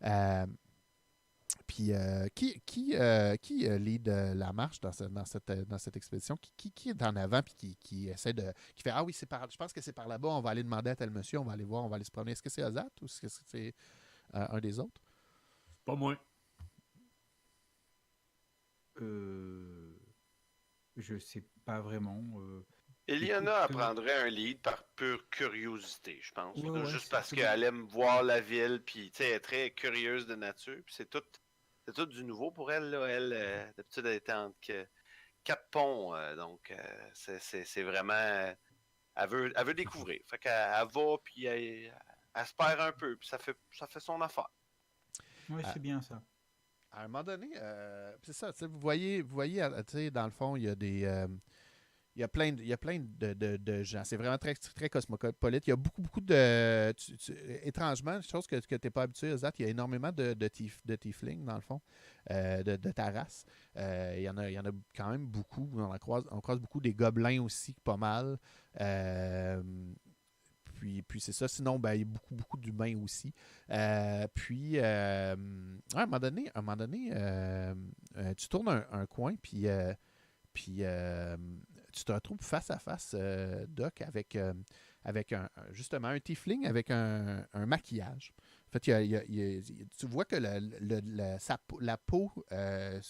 Euh, Puis, qui lead la marche dans cette expédition? Qui est en avant puis qui essaie de. Qui fait ah oui, je pense que c'est par là-bas, on va aller demander à tel monsieur, on va aller voir, on va aller se promener. Est-ce que c'est Ozat ou est-ce que c'est un des autres? Pas moi. Euh, je sais pas vraiment. Eliana Écoute, prendrait un lead par pure curiosité, je pense. ouais, Là, ouais, juste parce c'est qu'elle aime voir la ville, puis elle est très curieuse de nature. Puis c'est tout du nouveau pour elle. Là. Elle, d'habitude, elle était entre quatre ponts. Donc, c'est vraiment. Elle veut découvrir. Fait qu'elle elle va, puis elle se perd un peu, puis ça fait son affaire. ouais, À, c'est bien ça. à un moment donné, c'est ça, vous voyez dans le fond, il y a des. Il y a plein de gens. C'est vraiment très, très cosmopolite. Il y a beaucoup de. Étrangement, chose que tu n'es pas habitué à Zat, il y a énormément de tieflings, dans le fond, de ta race. Il y en a quand même beaucoup. On croise beaucoup des gobelins aussi, pas mal. Euh, puis c'est ça. Sinon, ben, il y a beaucoup d'humains aussi. À un moment donné tu tournes un coin, puis tu te retrouves face à face, Doc, avec justement un tiefling avec un maquillage. En fait, tu vois que la peau est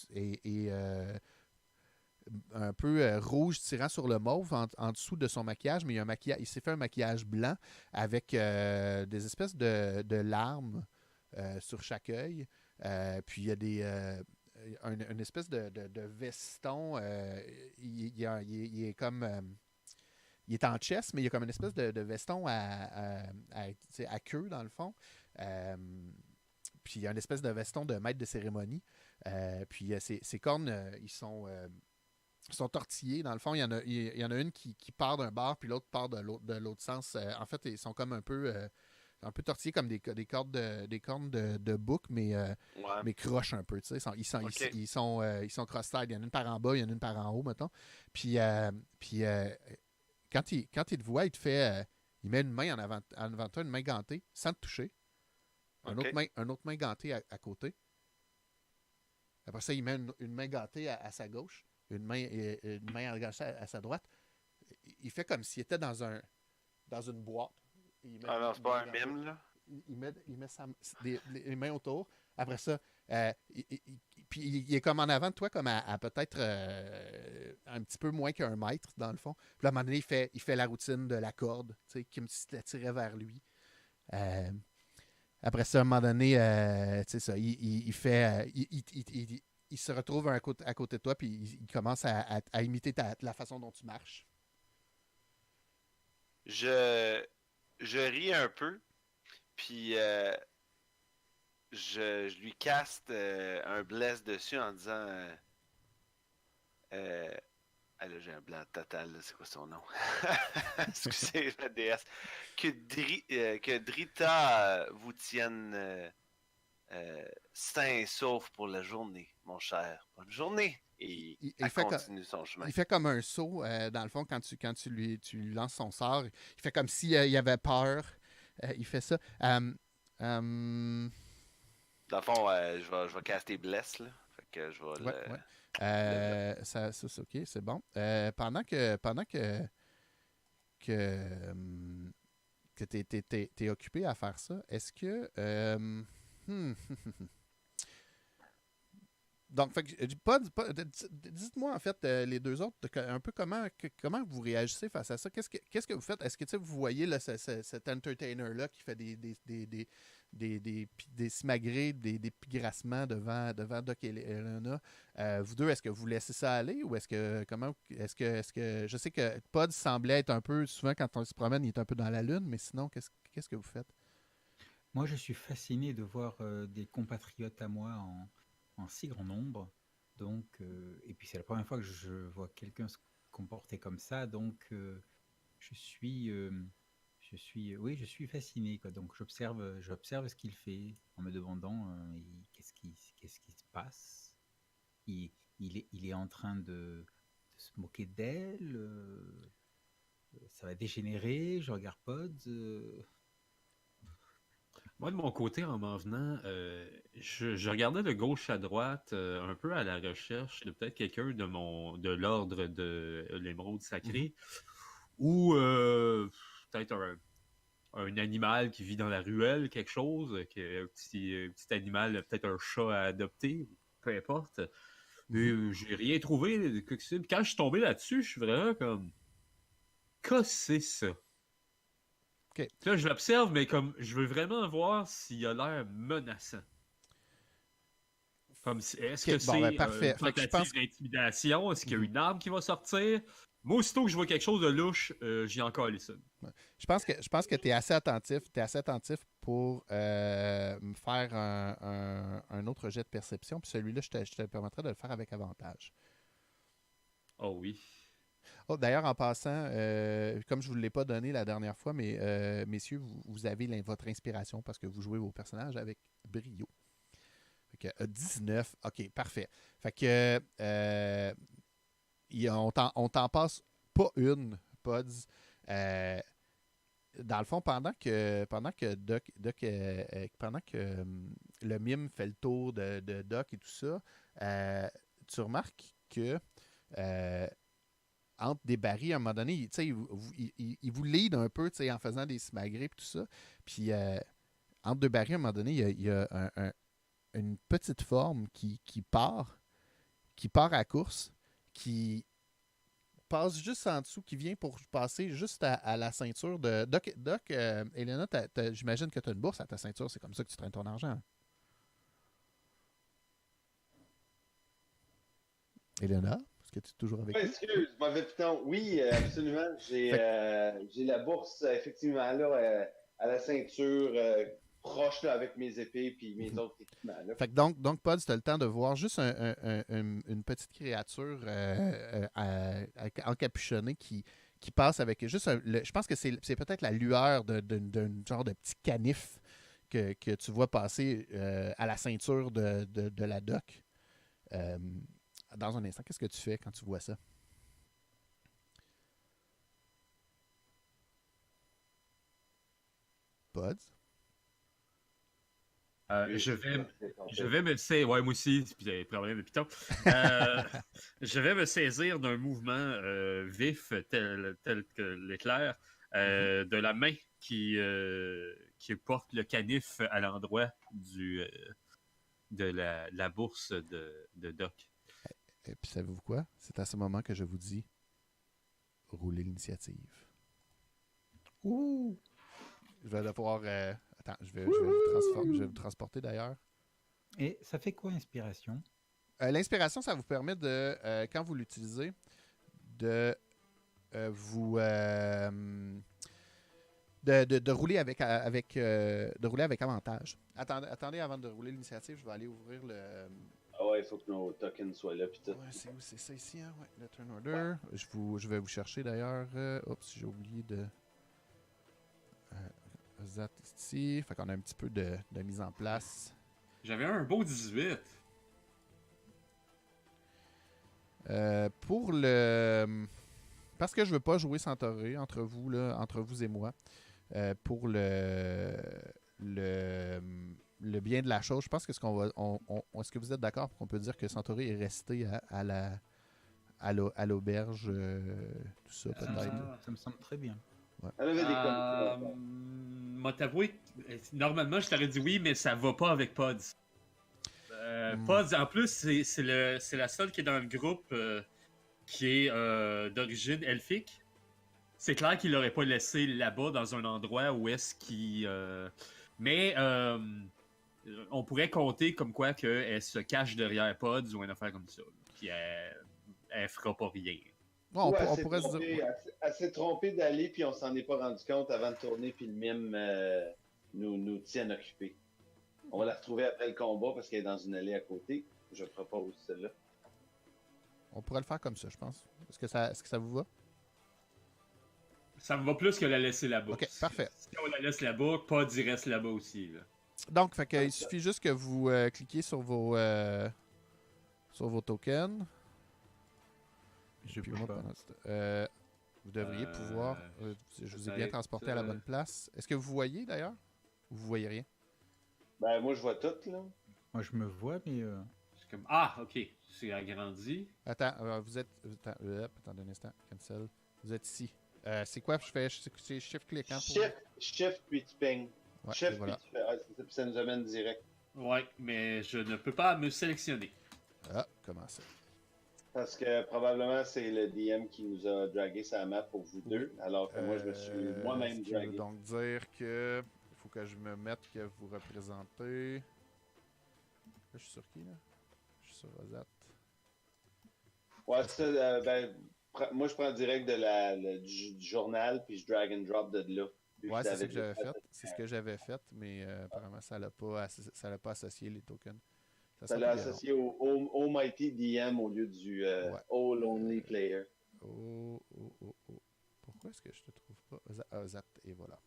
un peu rouge tirant sur le mauve en dessous de son maquillage, mais il s'est fait un maquillage blanc avec des espèces de larmes sur chaque œil. Puis il y a une espèce de veston. Il est comme. Il est en chess, mais il y a comme une espèce de veston à queue, dans le fond. Euh, Puis il y a une espèce de veston de maître de cérémonie. Puis ses cornes, ils sont tortillés. Dans le fond, il y en a une qui part d'un bord, puis l'autre part de l'autre sens. En fait, ils sont comme un peu tortillés comme des cornes de bouc, Ouais. mais croches un peu. Tu sais. OK. Ils sont cross-style. Il y en a une par en bas, il y en a une par en haut, mettons. Puis quand il te voit, il te fait. Il met une main en avant de toi, une main gantée, sans te toucher. OK. Un autre main gantée à côté. Après ça, il met une main gantée à sa gauche, une main engagée à sa droite. Il fait comme s'il était dans une boîte. Il met Ah non, c'est une main pas un gantée. mime, là. Il met les mains autour. Après ça, puis il est comme en avant de toi, comme à peut-être un petit peu moins qu'un mètre, dans le fond. Puis là, à un moment donné, il fait la routine de la corde, tu sais, qui me l'attirait vers lui. Euh, Après ça, à un moment donné, tu sais ça, il fait. Il se retrouve à côté de toi, puis il commence à imiter la façon dont tu marches. Je, je ris un peu, puis je lui caste un bless dessus en disant euh, ah là, j'ai un blanc total, là, c'est quoi son nom? Excusez la déesse. Que Drita vous tienne sain et sauf pour la journée, mon cher. Bonne journée! Et Il elle fait, continue son chemin. il fait comme un saut, dans le fond, quand tu lui lances son sort. Il fait comme s'il il avait peur. Il fait ça. Euh, Dans le fond, je vais caster Bless, là. Fait que je vais ouais, ouais. le- Ça, c'est OK, c'est bon. Que, que t'es occupé à faire ça, est-ce que. Hmm, Donc, fait que, dites-moi en fait, les deux autres, un peu comment vous réagissez face à ça. Qu'est-ce que vous faites? Est-ce que vous voyez là, cet entertainer-là qui fait des simagrées, des pigrassements devant Doc et Elena? Vous deux, est-ce que vous laissez ça aller ou est-ce que je sais que Pod semblait être un peu souvent quand on se promène, il est un peu dans la lune, mais sinon, qu'est-ce que vous faites? Moi, je suis fasciné de voir des compatriotes à moi en si grand nombre. Donc, et puis c'est la première fois que je vois quelqu'un se comporter comme ça. Donc, je suis, oui, je suis fasciné, quoi. Donc, j'observe ce qu'il fait en me demandant qu'est-ce qui se passe. Il, il est en train de se moquer d'elle. Ça va dégénérer. Je regarde Pod. Moi, de mon côté, en m'en venant, je regardais de gauche à droite, un peu à la recherche de peut-être quelqu'un de l'ordre de l'émeraude Mhm. sacrée, ou peut-être un animal qui vit dans la ruelle, quelque chose, un petit animal, peut-être un chat à adopter, peu importe. Mhm. J'ai rien trouvé. Quand je suis tombé là-dessus, je suis vraiment comme, qu'est-ce que c'est ça? OK. Puis là, je l'observe, mais comme je veux vraiment voir s'il a l'air menaçant. Est-ce que OK, bon, ben c'est parfait. une Fait que je pense tentative d'intimidation? Est-ce qu'il y a Mhm. une arme qui va sortir? Moi, aussitôt que je vois quelque chose de louche, j'y encore les Ouais. Je pense que tu es assez attentif. Tu assez attentif pour me faire un autre jet de perception. Puis celui-là, je te permettrai de le faire avec avantage. Oh oui. Oh, d'ailleurs, en passant, comme je ne vous l'ai pas donné la dernière fois, mais messieurs, vous avez votre inspiration parce que vous jouez vos personnages avec brio. Fait que, 19, OK, parfait. Fait que on t'en passe pas une, Pods. Dans le fond, pendant que pendant que le mime fait le tour de Doc et tout ça, tu remarques que euh, entre des barils, à un moment donné, il vous lead un peu en faisant des smagrées et tout ça. Puis entre deux barils, à un moment donné, il y a une petite forme qui part à course, qui passe juste en dessous, qui vient pour passer juste à la ceinture de Doc. Doc, Elena, j'imagine que tu as une bourse à ta ceinture, c'est comme ça que tu traînes ton argent. Elena, est-ce que tu es toujours avec Ouais, nous? excuse, mauvais piton. Oui, absolument. Fait, J'ai la bourse, effectivement, là, à la ceinture, proche là, avec mes épées puis mes mhm. autres équipements. Là. Fait que donc Pod, tu as le temps de voir juste une petite créature encapuchonnée qui passe avec juste je pense que c'est peut-être la lueur d'un genre de petit canif que tu vois passer à la ceinture de la doc. Euh, dans un instant, qu'est-ce que tu fais quand tu vois ça? Pods? Euh, Oui, je je suis vais, très je content. vais me saisir. Ouais, moi aussi, puis j'ai des problèmes de piton. Euh, je vais me saisir d'un mouvement vif, tel que l'éclair, Mhm. de la main qui porte le canif à l'endroit de la bourse de Doc. Et puis savez-vous quoi? C'est à ce moment que je vous dis rouler l'initiative. Ouh! Je vais devoir. Attends, je vais vous transporter d'ailleurs. Et ça fait quoi, inspiration? L'inspiration, ça vous permet de, quand vous l'utilisez, de vous. De rouler de rouler avec avantage. Attendez, avant de rouler l'initiative, je vais aller ouvrir le. Ah ouais, il faut que nos tokens soient là, puis tout. Ouais, c'est où? C'est ça ici, hein? Ouais, le turn order. Je vais vous chercher d'ailleurs. Oups, j'ai oublié de. Zat ici. Fait qu'on a un petit peu de mise en place. J'avais un beau 18. Pour le. Parce que je veux pas jouer Centauré entre vous, là, entre vous et moi. Pour le, le bien de la chose, je pense que est-ce que vous êtes d'accord pour qu'on peut dire que Centauré est resté à l'auberge, tout ça, peut-être. Ça me semble très bien. Ouais. Elle avait des commissions à faire. M'a t'avoué, normalement, je t'aurais dit oui, mais ça va pas avec Pods. Pods, en plus, c'est la seule qui est dans le groupe qui est d'origine elfique. C'est clair qu'il l'aurait pas laissé là-bas dans un endroit où est-ce qu'il. Mais on pourrait compter comme quoi qu'elle se cache derrière Pods ou une affaire comme ça. Puis elle fera pas rien. Bon, Ou on pourrait se dire. Ouais. elle s'est trompée d'aller, puis on s'en est pas rendu compte avant de tourner, puis le mime nous tient occupés. On va la retrouver après le combat parce qu'elle est dans une allée à côté. Je propose celle-là. On pourrait le faire comme ça, je pense. Est-ce que ça vous va? Ça me va plus que la laisser là-bas. Ok, parfait. Si on la laisse là-bas, Pods il reste là-bas aussi. Là. Donc, il suffit juste que vous cliquiez sur vos tokens. Je Puis peux moi, pas. vous devriez pouvoir. Je vous ai bien peut-être, transporté à la bonne place. Est-ce que vous voyez d'ailleurs? Ou vous voyez rien? Ben, moi, je vois tout, là. Moi, je me vois, mais C'est comme, ah, ok, c'est agrandi. Attends, vous êtes. Attendez un instant. Cancel. Vous êtes ici. C'est quoi? Je fais. C'est shift-click, hein? Shift, puis tu ping. Ouais, et Shift, puis voilà. tu fais. Ah, c'est ça, puis ça nous amène direct. Ouais, mais je ne peux pas me sélectionner. Ah, comment ça? Parce que probablement c'est le DM qui nous a dragué sa map pour vous deux, alors que moi je me suis moi-même ce qui veut dragué. donc dire que. Il faut que je me mette que vous représentez. Là, je suis sur qui, là? Je suis sur Rosette. Ouais, c'est ça. Moi je prends direct du journal, puis je drag and drop de là. Vu Ouais, que c'est ce David que j'avais l'a fait. C'est ce que j'avais fait, mais apparemment, ça l'a pas associé les tokens. Ça sent l'a bien associé au Almighty DM au lieu du Ouais. All Only Player. long. Oh. Pourquoi est-ce que je te trouve pas? Zat, et voilà.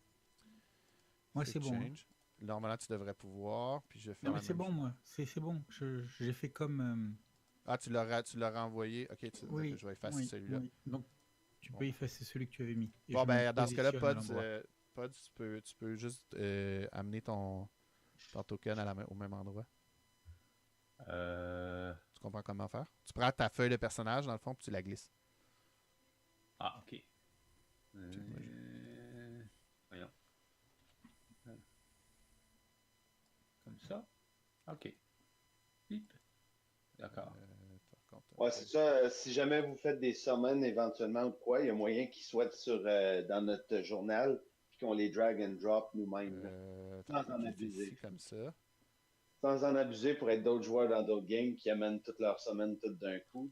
moi, Save c'est bon. Hein. change. Normalement, tu devrais pouvoir, puis je fais Non, la mais c'est même bon, moi. C'est bon. J'ai fait comme. Ah, tu l'auras envoyé. Ok, Oui, je vais effacer oui, celui-là. oui. Donc, tu Bon. peux effacer celui que tu avais mis. Et Bon, je ben, me dans ce cas-là, positionne à Pods, l'endroit. Pods, tu peux juste amener ton token au même endroit. Tu comprends comment faire? Tu prends ta feuille de personnage, dans le fond, puis tu la glisses. Ah, ok. Puis moi, Voyons. Comme ça. Ok. Bip. D'accord. par contre, Ouais, c'est ça. Si jamais vous faites des summons éventuellement ou quoi, il y a moyen qu'ils soient dans notre journal, puis qu'on les drag and drop nous-mêmes. Sans en abuser. ici, comme ça. Sans en abuser pour être d'autres joueurs dans d'autres games qui amènent toutes leurs summons toutes d'un coup.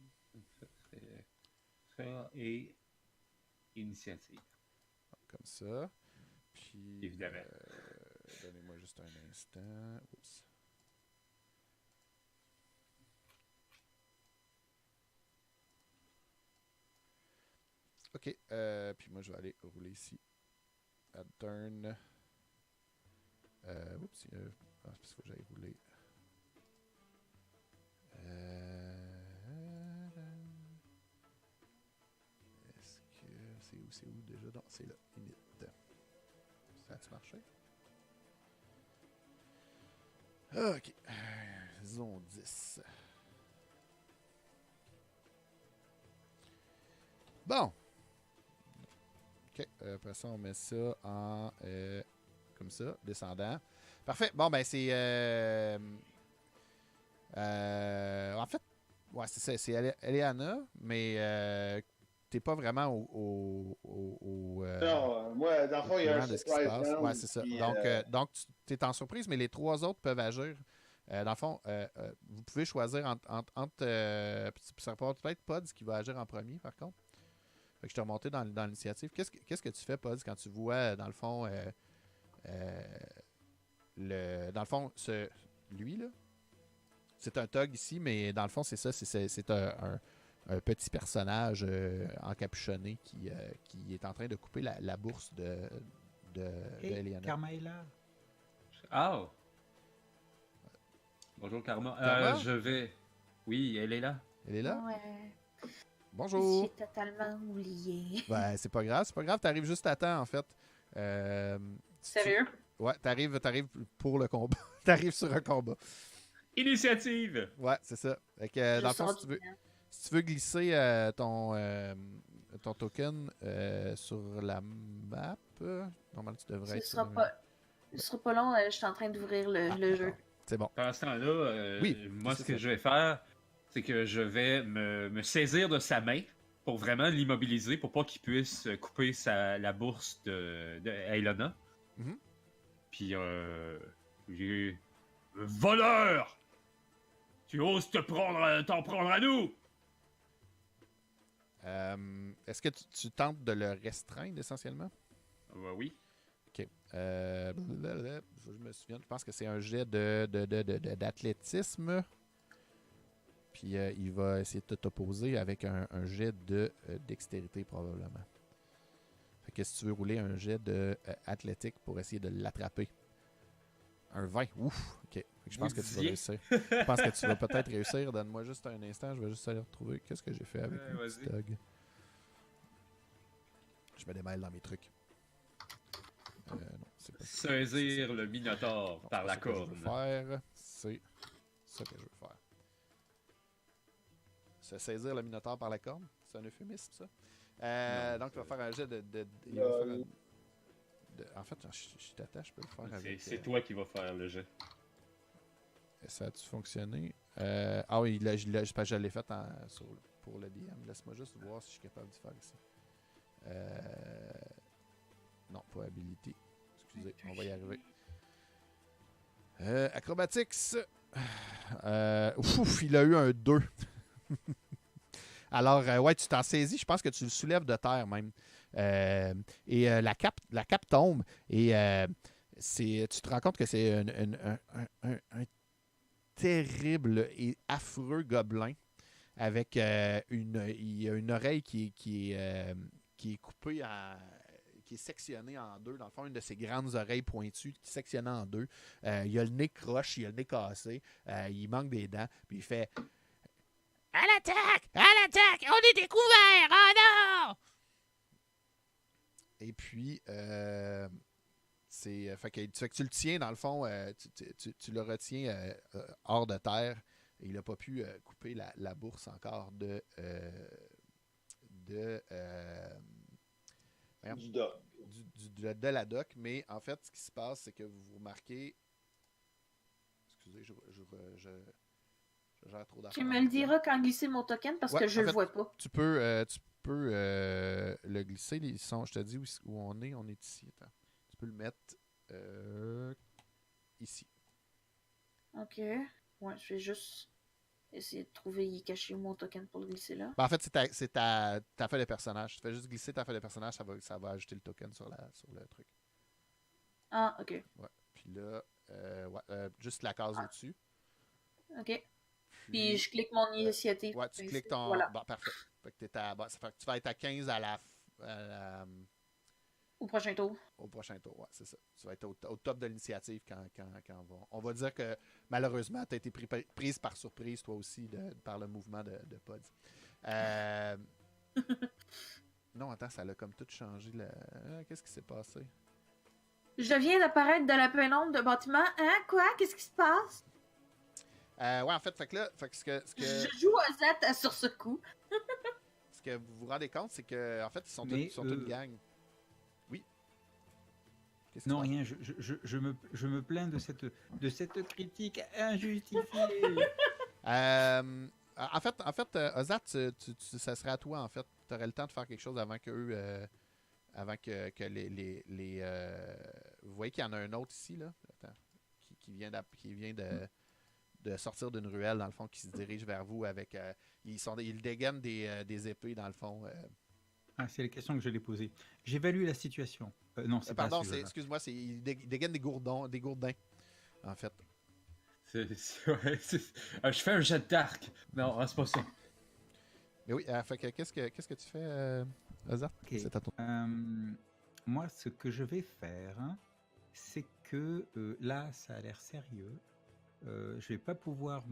Ça, c'est ça et initiative. Comme ça. Puis. Évidemment. Donnez-moi juste un instant. Oups. Ok. Puis moi, je vais aller rouler ici. Add turn. Oups. C'est parce qu'il faut que j'aille rouler. Est-ce que c'est où déjà? Non, c'est là. Init. Ça a-tu marché? Ok. Zone 10. Bon. Ok. Après ça, on met ça en. Comme ça, descendant. Parfait. Bon, ben, c'est. En fait, ouais, c'est ça. C'est Eliana, mais t'es pas vraiment Non, moi, dans le fond, il y a un de ce qui se surprise passe. round. Ouais, c'est ça. Puis, Donc tu es en surprise, mais les trois autres peuvent agir. Dans le fond, vous pouvez choisir entre ça va peut-être Pods qui va agir en premier, par contre. Fait que je t'ai remonté dans l'initiative. Qu'est-ce que tu fais, Pods, quand tu vois, dans le fond, dans le fond, lui, là, c'est un thug ici, mais dans le fond, c'est ça. C'est un petit personnage encapuchonné qui est en train de couper la bourse de Hey, Eliana. Karma est là. Ah! Bonjour Karma. Karma? Je vais. Oui, elle est là. Elle est là? Ouais, Bonjour! j'ai totalement oublié. Ben, c'est pas grave, t'arrives juste à temps, en fait. Sérieux? Ouais, t'arrives pour le combat. T'arrives sur un combat. Initiative! Ouais, c'est ça. Fait que, dans le fond, si tu veux glisser ton token sur la map, normalement, tu devrais être... Ce sera pas long, je suis en train d'ouvrir le jeu. C'est bon. Pendant ce temps-là, Oui, moi, c'est ce que ça. je vais faire, c'est que je vais me saisir de sa main pour vraiment l'immobiliser, pour pas qu'il puisse couper la bourse de Aelona. Mhm. Puis, j'ai... Voleur! Tu oses t'en prendre à nous! Est-ce que tu tentes de le restreindre, essentiellement? Oui. OK. Je me souviens, je pense que c'est un jet d'athlétisme. Puis il va essayer de t'opposer avec un jet de dextérité, probablement. Fait que si tu veux rouler un jet de athlétique pour essayer de l'attraper. Un 20. Ouf! OK. Fait que je pense que tu vas réussir. Je pense que tu vas peut-être réussir. Donne-moi juste un instant. Je vais juste aller retrouver. Qu'est-ce que j'ai fait avec le petit dog? Je me démêle dans mes trucs. Non, sais pas. Saisir le Minotaure par la corne. Faire, c'est ça que je veux faire. Se saisir le Minotaure par la corne, c'est un euphémisme, ça. Donc, il va faire un jet il va faire en fait, je t'attache, je peux le faire avec... C'est toi qui vas faire le jet. Ça a-tu fonctionné? Ah oui, je l'ai fait pour le DM. Laisse-moi juste voir si je suis capable de faire ici. Non, pas habilité. Excusez, on va y arriver. Acrobatics. Ouf, il a eu un 2. Alors, ouais, tu t'en saisis. Je pense que tu le soulèves de terre même. Et la cape tombe. Et tu te rends compte que c'est un terrible et affreux gobelin avec il y a une oreille qui est coupée qui est sectionnée en deux. Dans le fond, une de ses grandes oreilles pointues qui est sectionnée en deux. Il a le nez croche, il a le nez cassé. Il manque des dents. Puis il fait « À l'attaque! À l'attaque! On est découvert! Oh non! » Et puis, fait que tu le tiens, dans le fond, tu le retiens hors de terre. Et il n'a pas pu couper la bourse encore de Du doc. de la doc. Mais en fait, ce qui se passe, c'est que vous remarquez... Excusez, je gère trop d'affaires. Tu me le diras quand glisser mon token parce que je le vois pas. Tu peux le glisser. Je te dis où on est. On est ici. Attends. Tu peux le mettre ici. Ok. Ouais, je vais juste essayer de trouver caché mon token pour le glisser là. Ben, en fait, c'est ta feuille de personnage. Tu fais juste glisser ta feuille de personnage, ça va ajouter le token sur le truc. Ah, ok. Ouais. Puis là, juste la case au-dessus. Ok. Puis je clique mon initiative. Ouais, tu cliques ton... Voilà. Bon, parfait. Fait que ça fait que tu vas être à 15 Au prochain tour. au prochain tour. Ouais, c'est ça. Tu vas être au top de l'initiative quand on va dire que malheureusement, tu as été prise par surprise, toi aussi, par le mouvement de Pods. Non, attends, ça a comme tout changé. Qu'est-ce qui s'est passé? Je viens d'apparaître dans la pénombre de bâtiment. Hein? Quoi? Qu'est-ce qui se passe? Ouais, en fait, ce que Je joue à Zat sur ce coup. ce que vous vous rendez compte, c'est que en fait, ils sont une gang. Oui. Non, rien, je me plains de cette critique injustifiée. En fait, Ozat, ça serait à toi, en fait. Tu aurais le temps de faire quelque chose avant avant que les vous voyez qu'il y en a un autre ici, là. Attends. Qui vient de sortir d'une ruelle, dans le fond, qui se dirige vers vous avec... ils dégainent des épées, dans le fond. Ah, c'est la question que je l'ai posée. J'évalue la situation. Non, c'est pardon, pas excuse-moi, ils dégainent des gourdins, en fait. Je fais un jet d'arc. Non, c'est pas ça. Mais oui, fait que qu'est-ce que tu fais, Azat? Okay. C'est à toi. Moi, ce que je vais faire, c'est que là, ça a l'air sérieux. Je vais pas pouvoir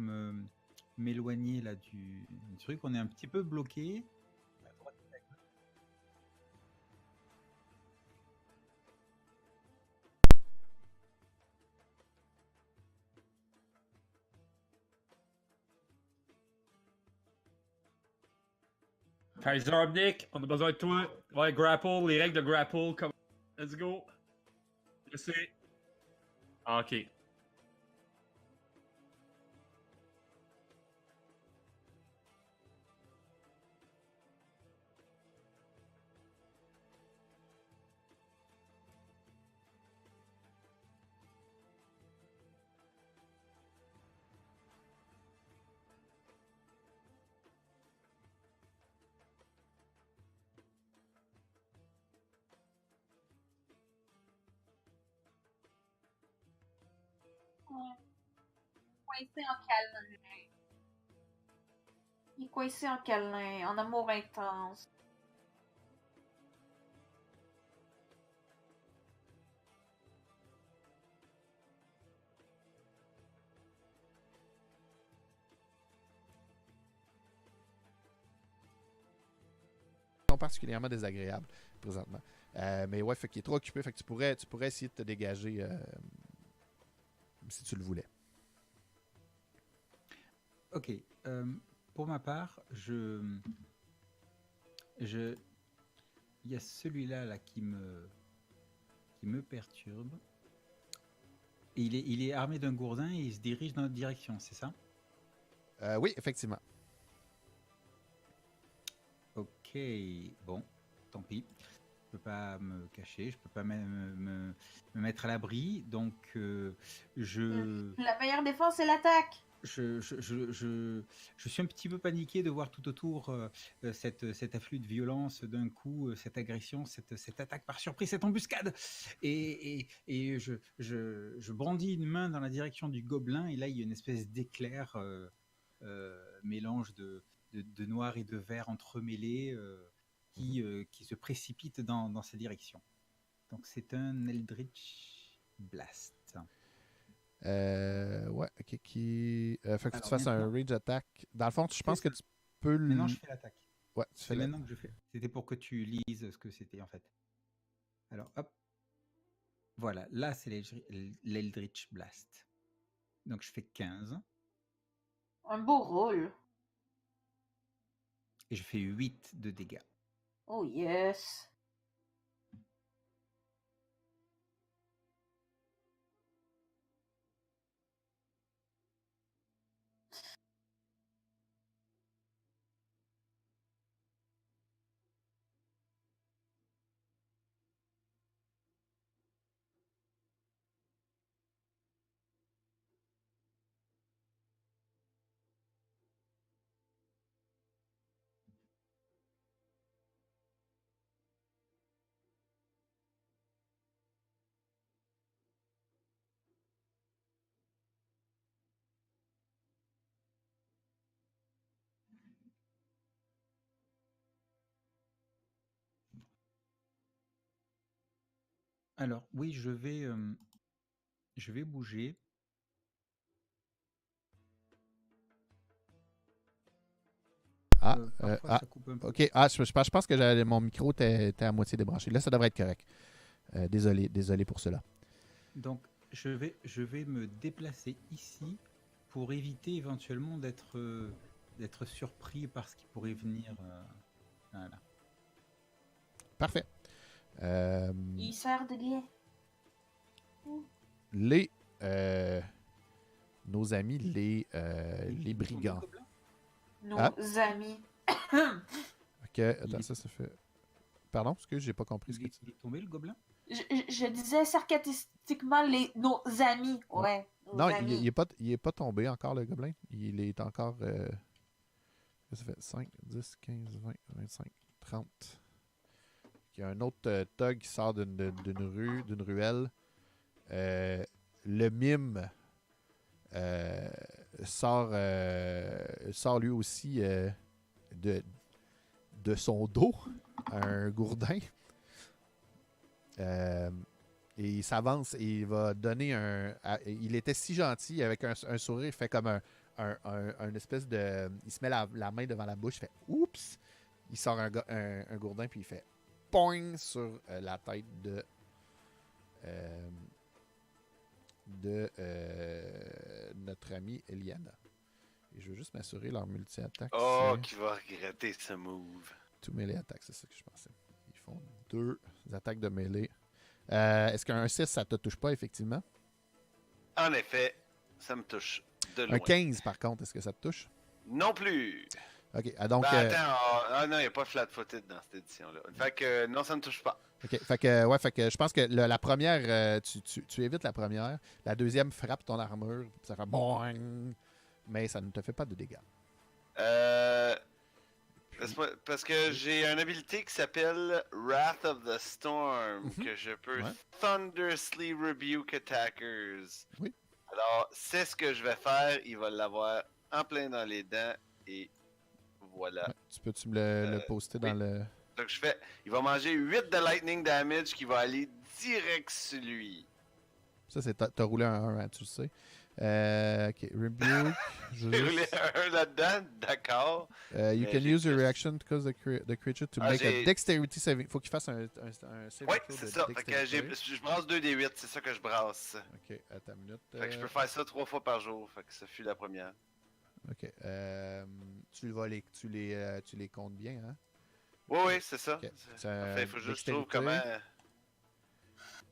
m'éloigner là du truc. On est un petit peu bloqué. Kaiser Omnic, on a besoin de toi. Ouais, grapple, les règles de grapple, comme... Let's go. Je sais. Ah, ok. Coincé en câlin. Il est coincé en câlin, en amour intense. Sont particulièrement désagréables présentement. Mais ouais, fait qu'il est trop occupé. Fait que tu pourrais essayer de te dégager si tu le voulais. Ok. Pour ma part, il y a celui-là là, qui me perturbe. Et il est armé d'un gourdin et il se dirige dans notre direction, c'est ça? Oui, effectivement. Ok, bon, tant pis. Je peux pas me cacher, je peux pas me mettre à l'abri, donc La meilleure défense, c'est l'attaque. je suis un petit peu paniqué de voir tout autour cet afflux de violence d'un coup, cette agression, cette attaque par surprise, cette embuscade. Et je brandis une main dans la direction du gobelin, et là, il y a une espèce d'éclair, mélange de noir et de vert entremêlés qui se précipite dans sa direction. Donc, c'est un Eldritch Blast. Ouais, ok. Fait que Alors, tu fasses un rage attack. Dans le fond, je pense que ça. tu peux le. Maintenant, je fais l'attaque. Ouais, tu C'est fais maintenant que je fais. C'était pour que tu lises ce que c'était en fait. Alors, hop. Voilà, là, c'est l'Eldritch Blast. Donc, je fais 15 Un beau rôle. et je fais 8 de dégâts. Oh yes. Alors, oui, je vais bouger. Parfois, ça coupe un peu. Ok. Je pense que mon micro était à moitié débranché. Là, ça devrait être correct. Désolé pour cela. Donc, je vais me déplacer ici pour éviter éventuellement d'être surpris par ce qui pourrait venir. Voilà. Parfait. Il sert de lien. Nos amis, les brigands. Nos Ah. amis. Ok, attends, ça fait. Pardon, excuse, j'ai pas compris ce que tu Il est tombé le gobelin? Je disais sarcastiquement nos amis. Ouais. Nos Non, amis. il est pas tombé encore, le gobelin. Il est encore. Ça fait 5, 10, 15, 20, 25, 30. Il y a un autre thug qui sort d'une ruelle. Le mime sort lui aussi de son dos un gourdin. Et il s'avance et il va donner il était si gentil avec un sourire, il fait comme un espèce de. Il se met la main devant la bouche, il fait oups! Il sort un gourdin puis il fait poing sur la tête de notre amie Eliana. Et je veux juste m'assurer leur multi-attaque. Oh, qui va regretter ce move. Tout mêlée attaque, c'est ça que je pensais. Ils font 2 attaques de mêlée. Est-ce qu'un 6, ça te touche pas, effectivement? En effet, ça me touche de loin. Un 15, par contre, est-ce que ça te touche? Non plus. OK, donc... attends, non, il n'y a pas flat-footed dans cette édition-là. Fait que non, ça ne me touche pas. OK, fait que je pense que la première, tu évites la première. La deuxième frappe ton armure, ça fait boing, mais ça ne te fait pas de dégâts. Parce que j'ai une habilité qui s'appelle Wrath of the Storm, que je peux Thunderously Rebuke Attackers. Oui. Alors, c'est ce que je vais faire. Il va l'avoir en plein dans les dents et voilà. Ouais, tu me le poster dans le... Donc, il va manger 8 de lightning damage qui va aller direct sur lui. Ça, t'as roulé un 1, hein, tu le sais. Ok, rebuke. J'ai roulé un là-dedans, d'accord. You mais can j'ai use your juste- reaction to cause the creature to Ah, make a j'ai- dexterity saving. Faut qu'il fasse un saving Ouais, throw c'est de ça. Fait que dexterity. je brasse 2d8, c'est ça que je brasse. Ok, attends une minute. Fait que je peux faire ça 3 fois par jour. Fait que ça fut la première. Ok. Tu les comptes bien, hein? Oui, c'est ça. Ok. Parfait, il faut juste que je trouve Dextérité. comment.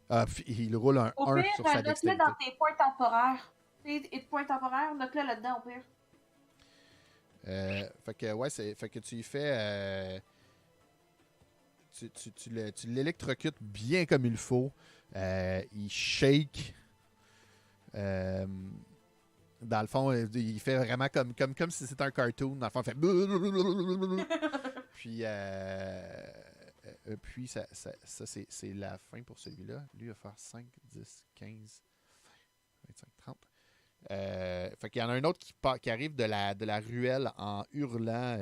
Ah, puis il roule un Au 1 pire, sur sa note-le dextérité. dans tes points temporaires. Tes points temporaires, note-le là-dedans, au pire. Fait que, ouais, fait que tu y fais. Tu l'électrocutes bien comme il faut. Il shake. Dans le fond, il fait vraiment comme si c'était un cartoon. Dans le fond, il fait. Puis ça c'est la fin pour celui-là. Lui, il va faire 5, 10, 15, 25, 30. Fait qu'il y en a un autre qui arrive de la ruelle en hurlant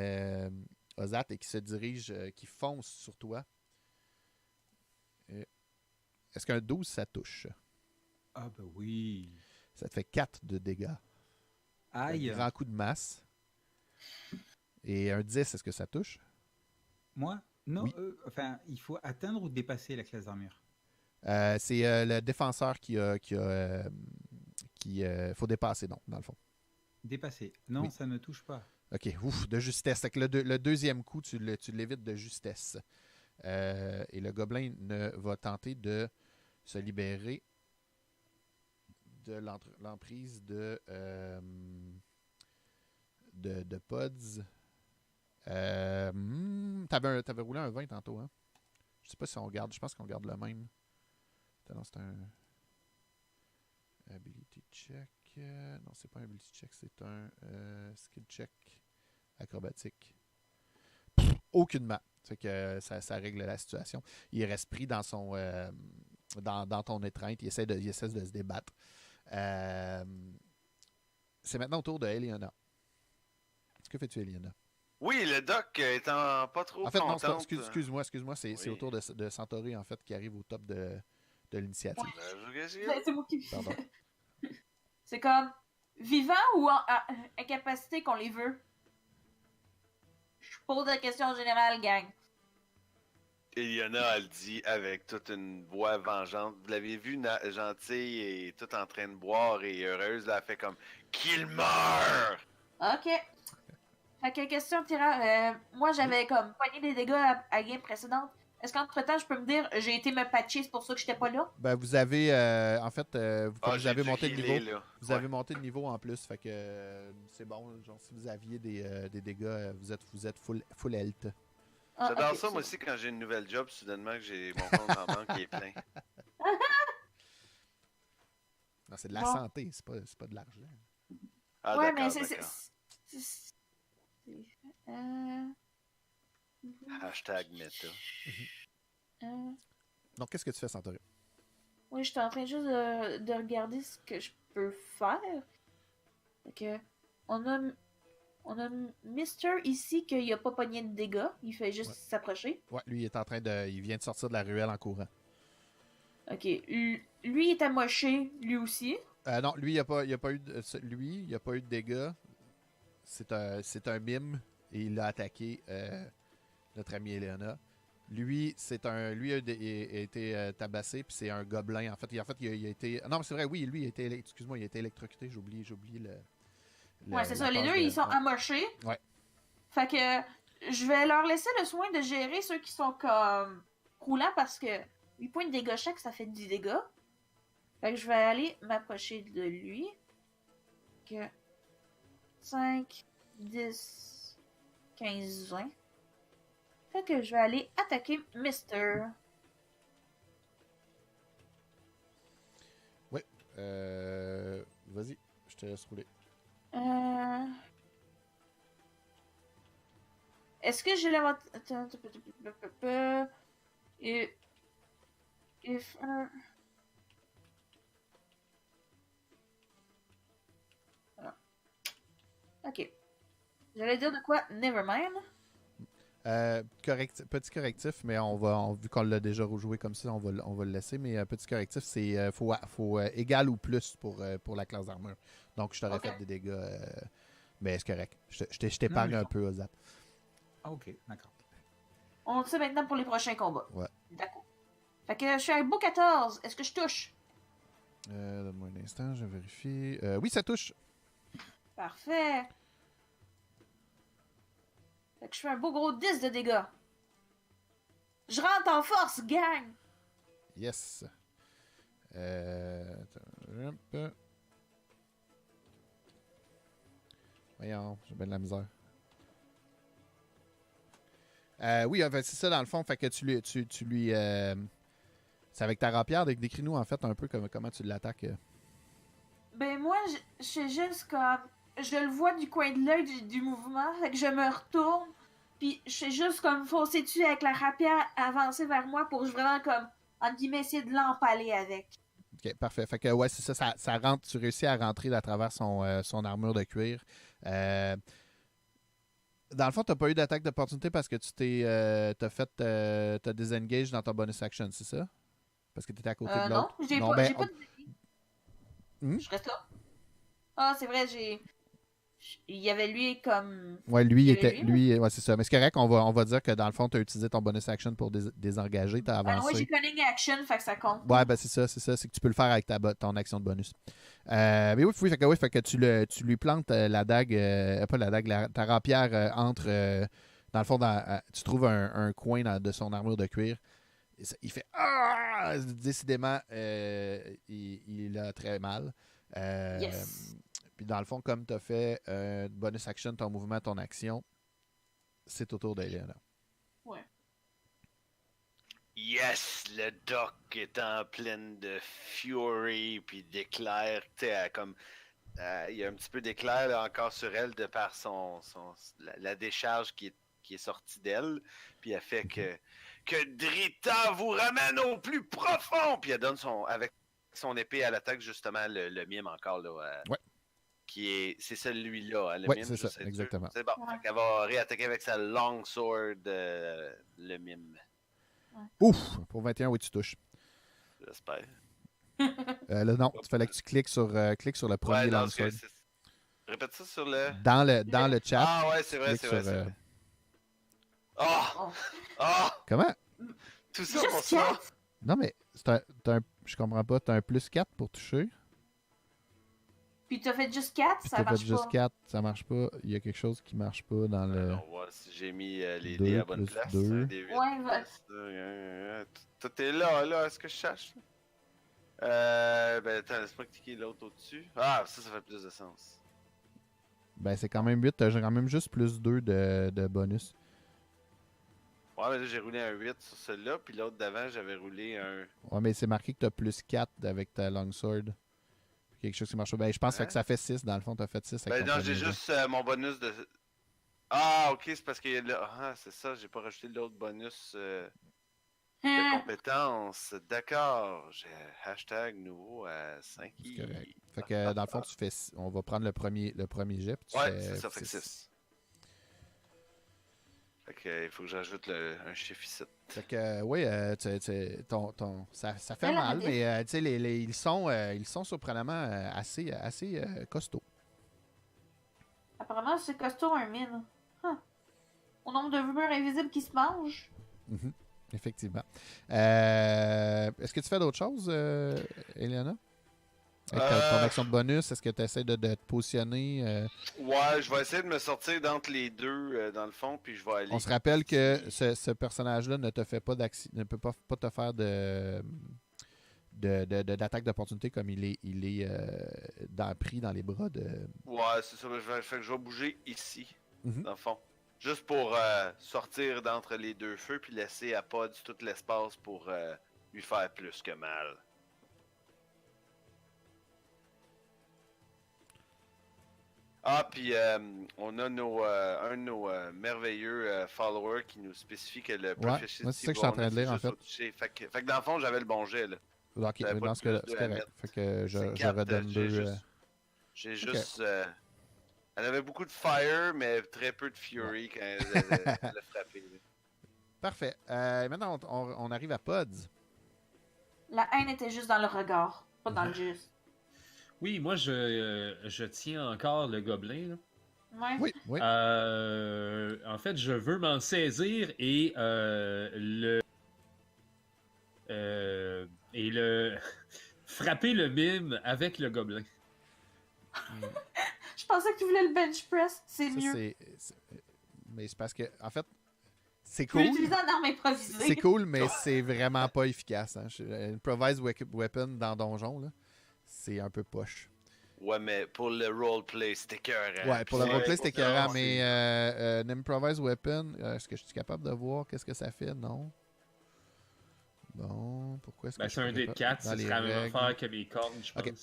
Ozat et qui se dirige, qui fonce sur toi. Est-ce qu'un 12, ça touche? Ah bah oui. Ça te fait 4 de dégâts. Aïe. Un grand coup de masse. Et un 10, est-ce que ça touche? Moi? Non, Oui. enfin, il faut atteindre ou dépasser la classe d'armure. C'est le défenseur qui faut dépasser, donc, dans le fond. Dépasser. Non, Oui. ça ne touche pas. OK, ouf, de justesse. Fait que le deuxième coup, tu l'évites de justesse. Et le gobelin va tenter de se libérer de l'emprise de Pods. T'avais roulé un 20 tantôt, hein? Je sais pas si on regarde. Je pense qu'on garde le même. Attends, c'est un ability check. Non, c'est pas un ability check, c'est un skill check acrobatique. Aucunement. Fait que ça règle la situation. Il reste pris dans son dans ton étreinte. Il essaie de se débattre. C'est maintenant au tour de Eliana. Que fais-tu, Eliana? Oui, le doc étant pas trop En fait, non, contente. excuse-moi. C'est Oui. au tour de Centauri, en fait, qui arrive au top de l'initiative. C'est moi qui. Pardon. C'est comme vivant ou incapacité qu'on les veut. Je pose la question générale, gang. Eliana, elle dit avec toute une voix vengeante. Vous l'avez vu, gentille et toute en train de boire et heureuse. Là, elle fait comme qu'il meure! Ok. Fait que question tirant. Moi, j'avais comme pogné des dégâts à la game précédente. Est-ce qu'entre-temps, je peux me dire, j'ai été me patcher, c'est pour ça que j'étais pas là? Ben, vous avez, en fait, vous avez monté de niveau. Là. Vous avez monté de niveau en plus, fait que c'est bon. Genre, si vous aviez des dégâts, vous êtes full health. Ah, J'adore ok, ça, moi c'est aussi, quand j'ai une nouvelle job, soudainement, que j'ai mon compte en banque qui est plein. Non, c'est de la Bon. santé, c'est pas de l'argent. Ah, ouais, mais d'accord, c'est. d'accord. Hashtag méta. Donc, qu'est-ce que tu fais, Centauri? Oui, j'étais en train juste de regarder ce que je peux faire. Fait que, on a Mister ici qu'il a pas pogné de dégâts. Il fait juste Ouais. s'approcher. Ouais, lui, il est en train de. Il vient de sortir de la ruelle en courant. Ok. Lui est amoché, lui aussi. Non, lui, il a pas eu de dégâts. C'est un mime et il a attaqué notre ami Eleona. Lui, a été tabassé, puis c'est un gobelin. En fait, il a été. Non, mais c'est vrai, oui, lui, il a été. Excuse-moi, il a été électrocuté. J'ai oublié Ouais, c'est ça. Les phase deux, de- ils sont ouais. amochés. Ouais. Fait que je vais leur laisser le soin de gérer ceux qui sont comme roulants parce que 8 points de dégâts chaque, ça fait 10 dégâts. Fait que je vais aller m'approcher de lui. Que 5, 10, 15, 20. Fait que je vais aller attaquer Mister. Ouais. Vas-y, je te laisse rouler. Est-ce que j'ai l'avantage... If... Ok. J'allais dire de quoi? Nevermind. Petit correctif, mais vu qu'on l'a déjà rejoué comme ça, on va le laisser. Mais petit correctif, c'est faut égal ou plus pour la classe d'armure. Donc, je t'aurais Ok. fait des dégâts, mais c'est correct. Je t'épargne Non, mais un non. peu, Ozat. Ah, ok, d'accord. On le sait maintenant pour les prochains combats. Ouais. D'accord. Fait que je suis à un beau 14. Est-ce que je touche? Donne-moi un instant, je vérifie. Oui, ça touche. Parfait. Fait que je fais un beau gros 10 de dégâts. Je rentre en force, gang! Yes. Attends, hop. Voyons, j'ai bien de la misère. Oui, en fait, c'est ça dans le fond. Fait que tu lui. C'est avec ta rapière. Décris-nous en fait un peu comment tu l'attaques. Ben moi, je suis juste comme... Je le vois du coin de l'œil du mouvement, fait que je me retourne, puis je suis juste comme foncer dessus avec la rapière, avancer vers moi pour vraiment comme, entre guillemets, essayer de l'empaler avec. Ok, parfait. Fait que ouais, c'est ça, ça rentre. Tu réussis à rentrer à travers son armure de cuir. Dans le fond, t'as pas eu d'attaque d'opportunité parce que t'as désengage dans ton bonus action, c'est ça? Parce que t'étais à côté de Non, l'autre. j'ai Non, pas, ben, j'ai pas de... Hmm? Je reste là. Ah, c'est vrai, il y avait lui comme... Ouais, lui, Il y il avait était. lui, Lui, ouais, c'est ça. Mais c'est correct, on va dire que dans le fond, tu as utilisé ton bonus action pour désengager, tu as Ah, ouais, j'ai avancé. cunning action, fait que ça compte. Ouais, ben c'est ça, c'est que tu peux le faire avec ton action de bonus. Mais oui, fait que tu lui plantes la dague, pas la dague, ta rapière entre, dans le fond, tu trouves un coin de son armure de cuir. Et il fait ah! Décidément, il a très mal. Yes. Puis dans le fond, comme tu as fait bonus action, ton mouvement, ton action, c'est au tour d'Eliana. Ouais. Yes, le doc est en pleine de fury puis d'éclairs, tu sais, comme il y a un petit peu d'éclair là, encore sur elle de par la décharge qui est sortie d'elle, puis elle fait que Drita vous ramène au plus profond, puis elle donne avec son épée à l'attaque justement le mime encore là. Ouais. C'est celui-là, le Ouais, mime. c'est ça, juste être exactement. sûr. C'est bon. Ouais. Fait qu'elle va réattaquer avec sa long sword le mime. Ouf! Pour 21, oui, tu touches. J'espère. Là, non, il fallait que tu cliques sur le premier non, lanceur. Répète ça sur le. Dans le chat. Ah ouais, c'est vrai, clique c'est vrai, sur, c'est vrai. Oh! Oh. Oh! Comment? Tout ça Juste pour ça? 4? Non, mais je comprends pas. T'as un plus 4 pour toucher. Puis t'as fait juste 4, Puis ça t'as fait marche juste pas. 4, ça marche pas. Il y a quelque chose qui marche pas dans le. On va voir si j'ai mis les Deux dés à la bonne plus place. deux. Un D8 Ouais, plus, tout est là, est-ce que je cherche? Ben attends, laisse-moi cliquer l'autre au-dessus. Ah, ça fait plus de sens. Ben, c'est quand même 8. T'as quand même juste plus 2 de bonus. Ouais, mais là, j'ai roulé un 8 sur celui-là, puis l'autre d'avant, j'avais roulé un. Ouais, mais c'est marqué que t'as plus 4 avec ta longsword. Quelque chose qui marche pas. Ben, je pense Hein? que ça fait 6. Dans le fond, t'as fait 6 avec Ben ton non, j'ai premier jet. juste mon bonus de. Ah, ok, c'est parce que là. Ah, c'est ça, j'ai pas rajouté l'autre bonus de Hein? compétences. D'accord, j'ai hashtag nouveau à 5. C'est correct. Fait que dans le fond, on va prendre le premier jet. Puis tu Ouais, fais c'est ça, fait que 6. 6. Fait que il faut que j'ajoute un chiffre ici. Fait que, oui, ça fait Elle a mal, raté. mais tu sais, ils sont surprenamment assez costauds. Apparemment, c'est costaud un mine. Huh. Au nombre de murs invisibles qui se mangent. Mhm. Effectivement. Est-ce que tu fais d'autres choses, Eliana? Avec ton action de bonus, est-ce que tu essaies de te positionner? Ouais, je vais essayer de me sortir d'entre les deux, dans le fond, puis je vais aller. On se rappelle que ce personnage-là ne te fait pas ne peut pas te faire d'attaque d'opportunité comme il est pris dans les bras de. Ouais, c'est ça. Fait que je vais bouger ici, Mhm. dans le fond. Juste pour sortir d'entre les deux feux, puis laisser à Pod tout l'espace pour lui faire plus que mal. Ah, puis on a un de nos merveilleux followers qui nous spécifie que le proficiency moi, c'est ça que je suis en train de lire, en bonus fait. est juste au toucher. Fait que dans le fond, j'avais le bon jet, là. Ok, J'avais pas dans de ce cas-là, plus c'est deux à correct. mettre. Fait que je C'est quatre, redonne j'ai 2. juste- J'ai juste Elle avait beaucoup de fire, mais très peu de fury quand elle l'a frappé. Là. Parfait. Maintenant, on arrive à Pods. La haine était juste dans le regard, pas dans le geste. Oui, moi, je tiens encore le gobelin. Là. Ouais. Oui. En fait, je veux m'en saisir et frapper le mime avec le gobelin. Je pensais que tu voulais le bench press, c'est Ça, mieux. Mais c'est parce que, en fait, c'est Tu peux cool. l'utiliser en arme improvisée. C'est cool, mais c'est vraiment pas efficace. Hein. Improvise weapon dans Donjon, là, c'est un peu poche. Ouais, mais pour le roleplay, c'était écœurant. Ouais, pour le roleplay, c'était écœurant, non, mais un improvise weapon, est-ce que je suis capable de voir qu'est-ce que ça fait? Non. Bon, pourquoi est-ce que C'est un dé de 4, ce serait la même affaire que mes cornes, je pense. Ok.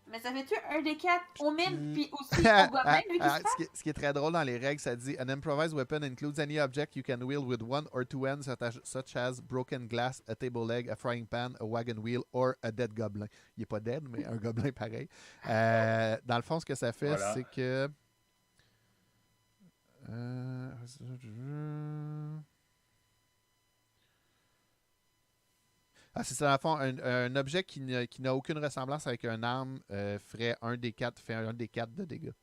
Mais ça fait-tu un des 4 au mime, puis aussi au gobelin, lui qui se passe? Ce qui est très drôle dans les règles, ça dit An improvised weapon includes any object you can wield with one or two ends, such as broken glass, a table leg, a frying pan, a wagon wheel, or a dead goblin. Il n'est pas dead, mais un gobelin pareil. Dans le fond, ce que ça fait, Voilà. c'est que. C'est ça, dans le fond, un objet qui n'a aucune ressemblance avec une arme ferait un des 4 de dégâts.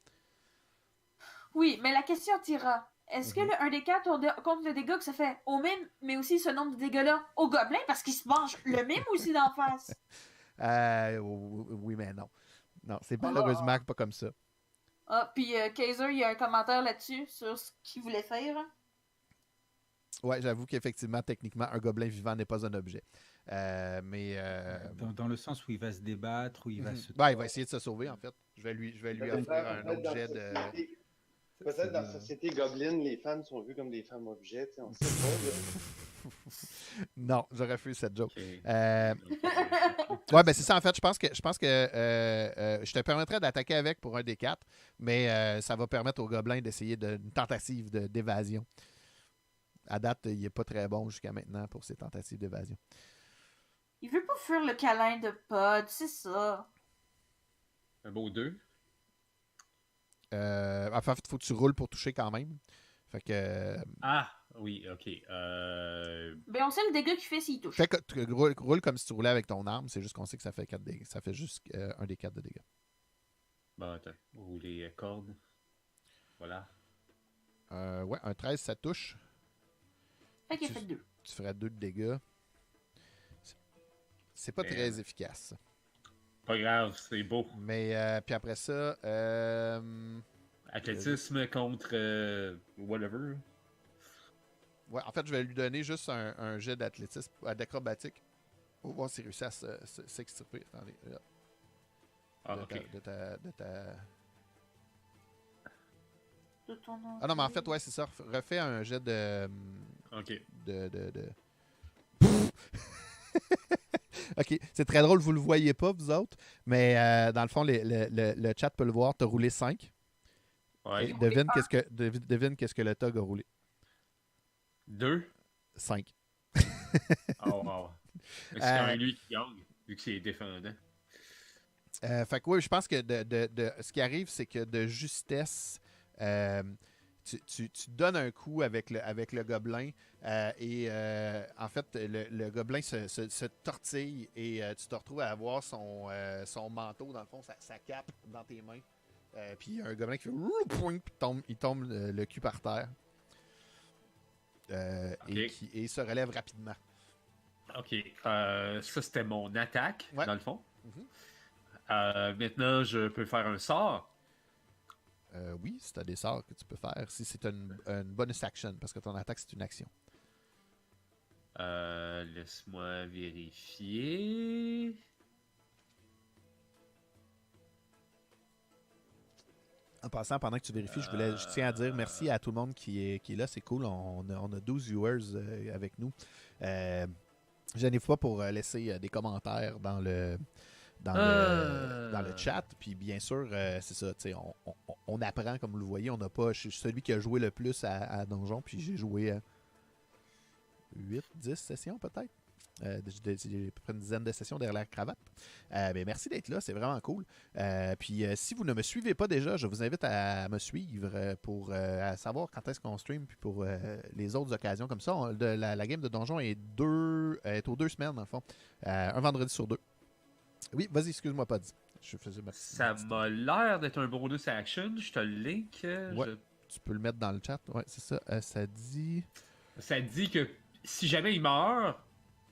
Oui, mais la question tira. Est-ce que le 1 des 4 compte le dégât que ça fait au mime, mais aussi ce nombre de dégâts-là au gobelin, parce qu'il se mange le mime aussi d'en face? Oui, mais non. Non, c'est malheureusement pas comme ça. Ah, puis Kaiser, il y a un commentaire là-dessus sur ce qu'il voulait faire. Ouais, j'avoue qu'effectivement, techniquement, un gobelin vivant n'est pas un objet. Dans le sens où il va se débattre, où il va se... il va essayer de se sauver, en fait. Je vais lui offrir un autre jet de... Peut-être dans la société Goblin, les femmes sont vues comme des femmes objets, tu sais, on sait pas. Non, je refuse cette joke. Okay. Ouais, ben c'est ça, en fait. Je pense que je te permettrais d'attaquer avec pour un des 4, mais ça va permettre au gobelin d'essayer une tentative d'évasion. À date, il n'est pas très bon jusqu'à maintenant pour ses tentatives d'évasion. Il veut pas fuir le câlin de Pod, c'est ça. Un beau 2. En fait, il faut que tu roules pour toucher quand même. Fait que... Ah, oui, ok. Ben, on sait le dégât qu'il fait s'il touche. Fait que tu roules comme si tu roulais avec ton arme, c'est juste qu'on sait que ça fait 4 dégâts. Ça fait juste un des 4 de dégâts. Bon, attends. Ou les cordes. Voilà. Ouais, un 13, ça touche. Fait qu'il a fait 2. Tu ferais 2 de dégâts. C'est pas très efficace. Pas grave, c'est beau. Mais puis après ça... Athlétisme contre whatever. Ouais, en fait, je vais lui donner juste un jet d'athlétisme, d'acrobatique. Pour voir s'il réussit à s'extirper. Attendez. Ok. Ah non, mais en fait, ouais, c'est ça. Refais un jet de... Ok. OK, c'est très drôle, vous le voyez pas, vous autres, mais dans le fond, le chat peut le voir. Tu as roulé 5. Ouais. Devine qu'est-ce que le Tog a roulé. 2. 5. Oh, wow. Mais c'est quand même lui qui gagne, vu que c'est défendant. Fait que oui, je pense que ce qui arrive, c'est que de justesse, tu donnes un coup avec le gobelin et en fait, le gobelin se tortille et tu te retrouves à avoir son manteau, dans le fond, sa cape dans tes mains. Puis il y a un gobelin qui fait puis il tombe le cul par terre et se relève rapidement. Ok. Ça, c'était mon attaque, Ouais. dans le fond. Maintenant, je peux faire un sort. Oui, c'est un des sorts que tu peux faire si c'est une bonus action, parce que ton attaque, c'est une action. Laisse-moi vérifier. En passant, pendant que tu vérifies, je tiens à dire merci à tout le monde qui est là. C'est cool. On a 12 viewers avec nous. Gênez-vous pas pour laisser des commentaires dans le chat. Puis bien sûr, c'est ça. On apprend, comme vous le voyez. Je suis celui qui a joué le plus à Donjon. Puis j'ai joué 8, 10 sessions peut-être. J'ai à peu près une dizaine de sessions derrière la cravate. Ben, merci d'être là, c'est vraiment cool. Puis si vous ne me suivez pas déjà, je vous invite à me suivre pour à savoir quand est-ce qu'on stream, puis pour les autres occasions comme ça. La game de donjon est aux 2 semaines, dans le fond. Un vendredi sur 2. Oui, vas-y, excuse-moi, pas dit. Ça m'a l'air d'être un bonus action. Je te le link. Ouais. Tu peux le mettre dans le chat. Ouais, c'est ça. Ça dit que si jamais il meurt,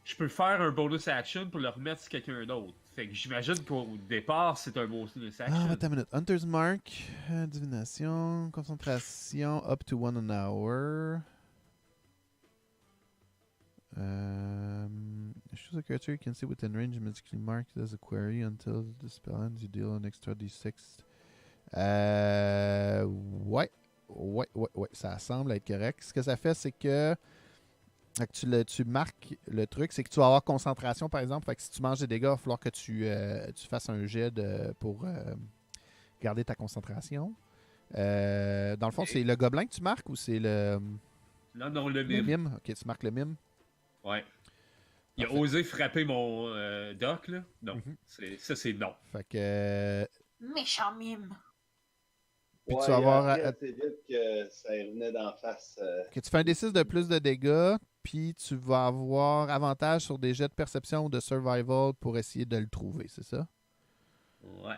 je peux faire un bonus action pour le remettre sur quelqu'un d'autre. Fait que j'imagine qu'au départ, c'est un bonus action. Attends une minute. Hunter's Mark, divination, concentration, up to 1 an hour. Choose a creature you can see within range magically marked as a query until the spell ends. You deal an extra d6. Ouais, ça semble être correct. Ce que ça fait, c'est que tu marques le truc, c'est que tu vas avoir concentration, par exemple. Fait que si tu manges des dégâts, il va falloir que tu fasses un jet pour garder ta concentration. Dans le fond, c'est le gobelin que tu marques ou c'est le... Non, le Le mime. mime. Ok, tu marques le mime. Ouais. Il a Parfait. osé frapper mon doc, là. Non. Ça, c'est non. Fait que... Méchant mime. Puis Ouais, tu vas avoir... il a appris assez vite que ça lui revenait d'en face. que tu fais un D6 de plus de dégâts, puis tu vas avoir avantage sur des jets de perception ou de survival pour essayer de le trouver, c'est ça? Ouais.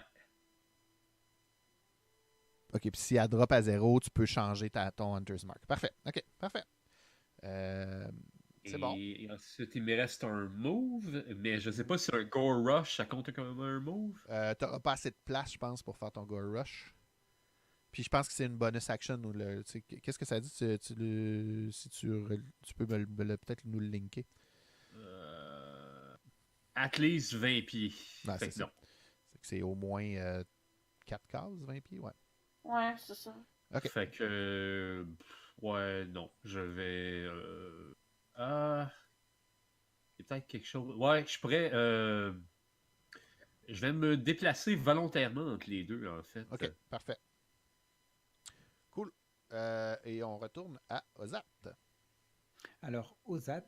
Ok, puis si elle drop à 0, tu peux changer ton Hunter's Mark. Parfait, ok, parfait. C'est bon. Et ensuite, il me reste un move, mais je sais pas si un Gore Rush, ça compte comme un move. T'auras pas assez de place, je pense, pour faire ton Gore Rush. Puis je pense que c'est une bonus action. Qu'est-ce que ça dit? Si tu peux peut-être nous le linker. At least 20 pieds. Ouais, Fait c'est que ça. non. C'est au moins 4 cases, 20 pieds, ouais. Ouais, c'est ça. Ok. Fait que... ouais, non. Je vais... il y a peut-être quelque chose... Ouais, je pourrais... je vais me déplacer volontairement entre les deux, en fait. Ok, parfait. Cool. Et on retourne à Ozat. Alors, Ozat,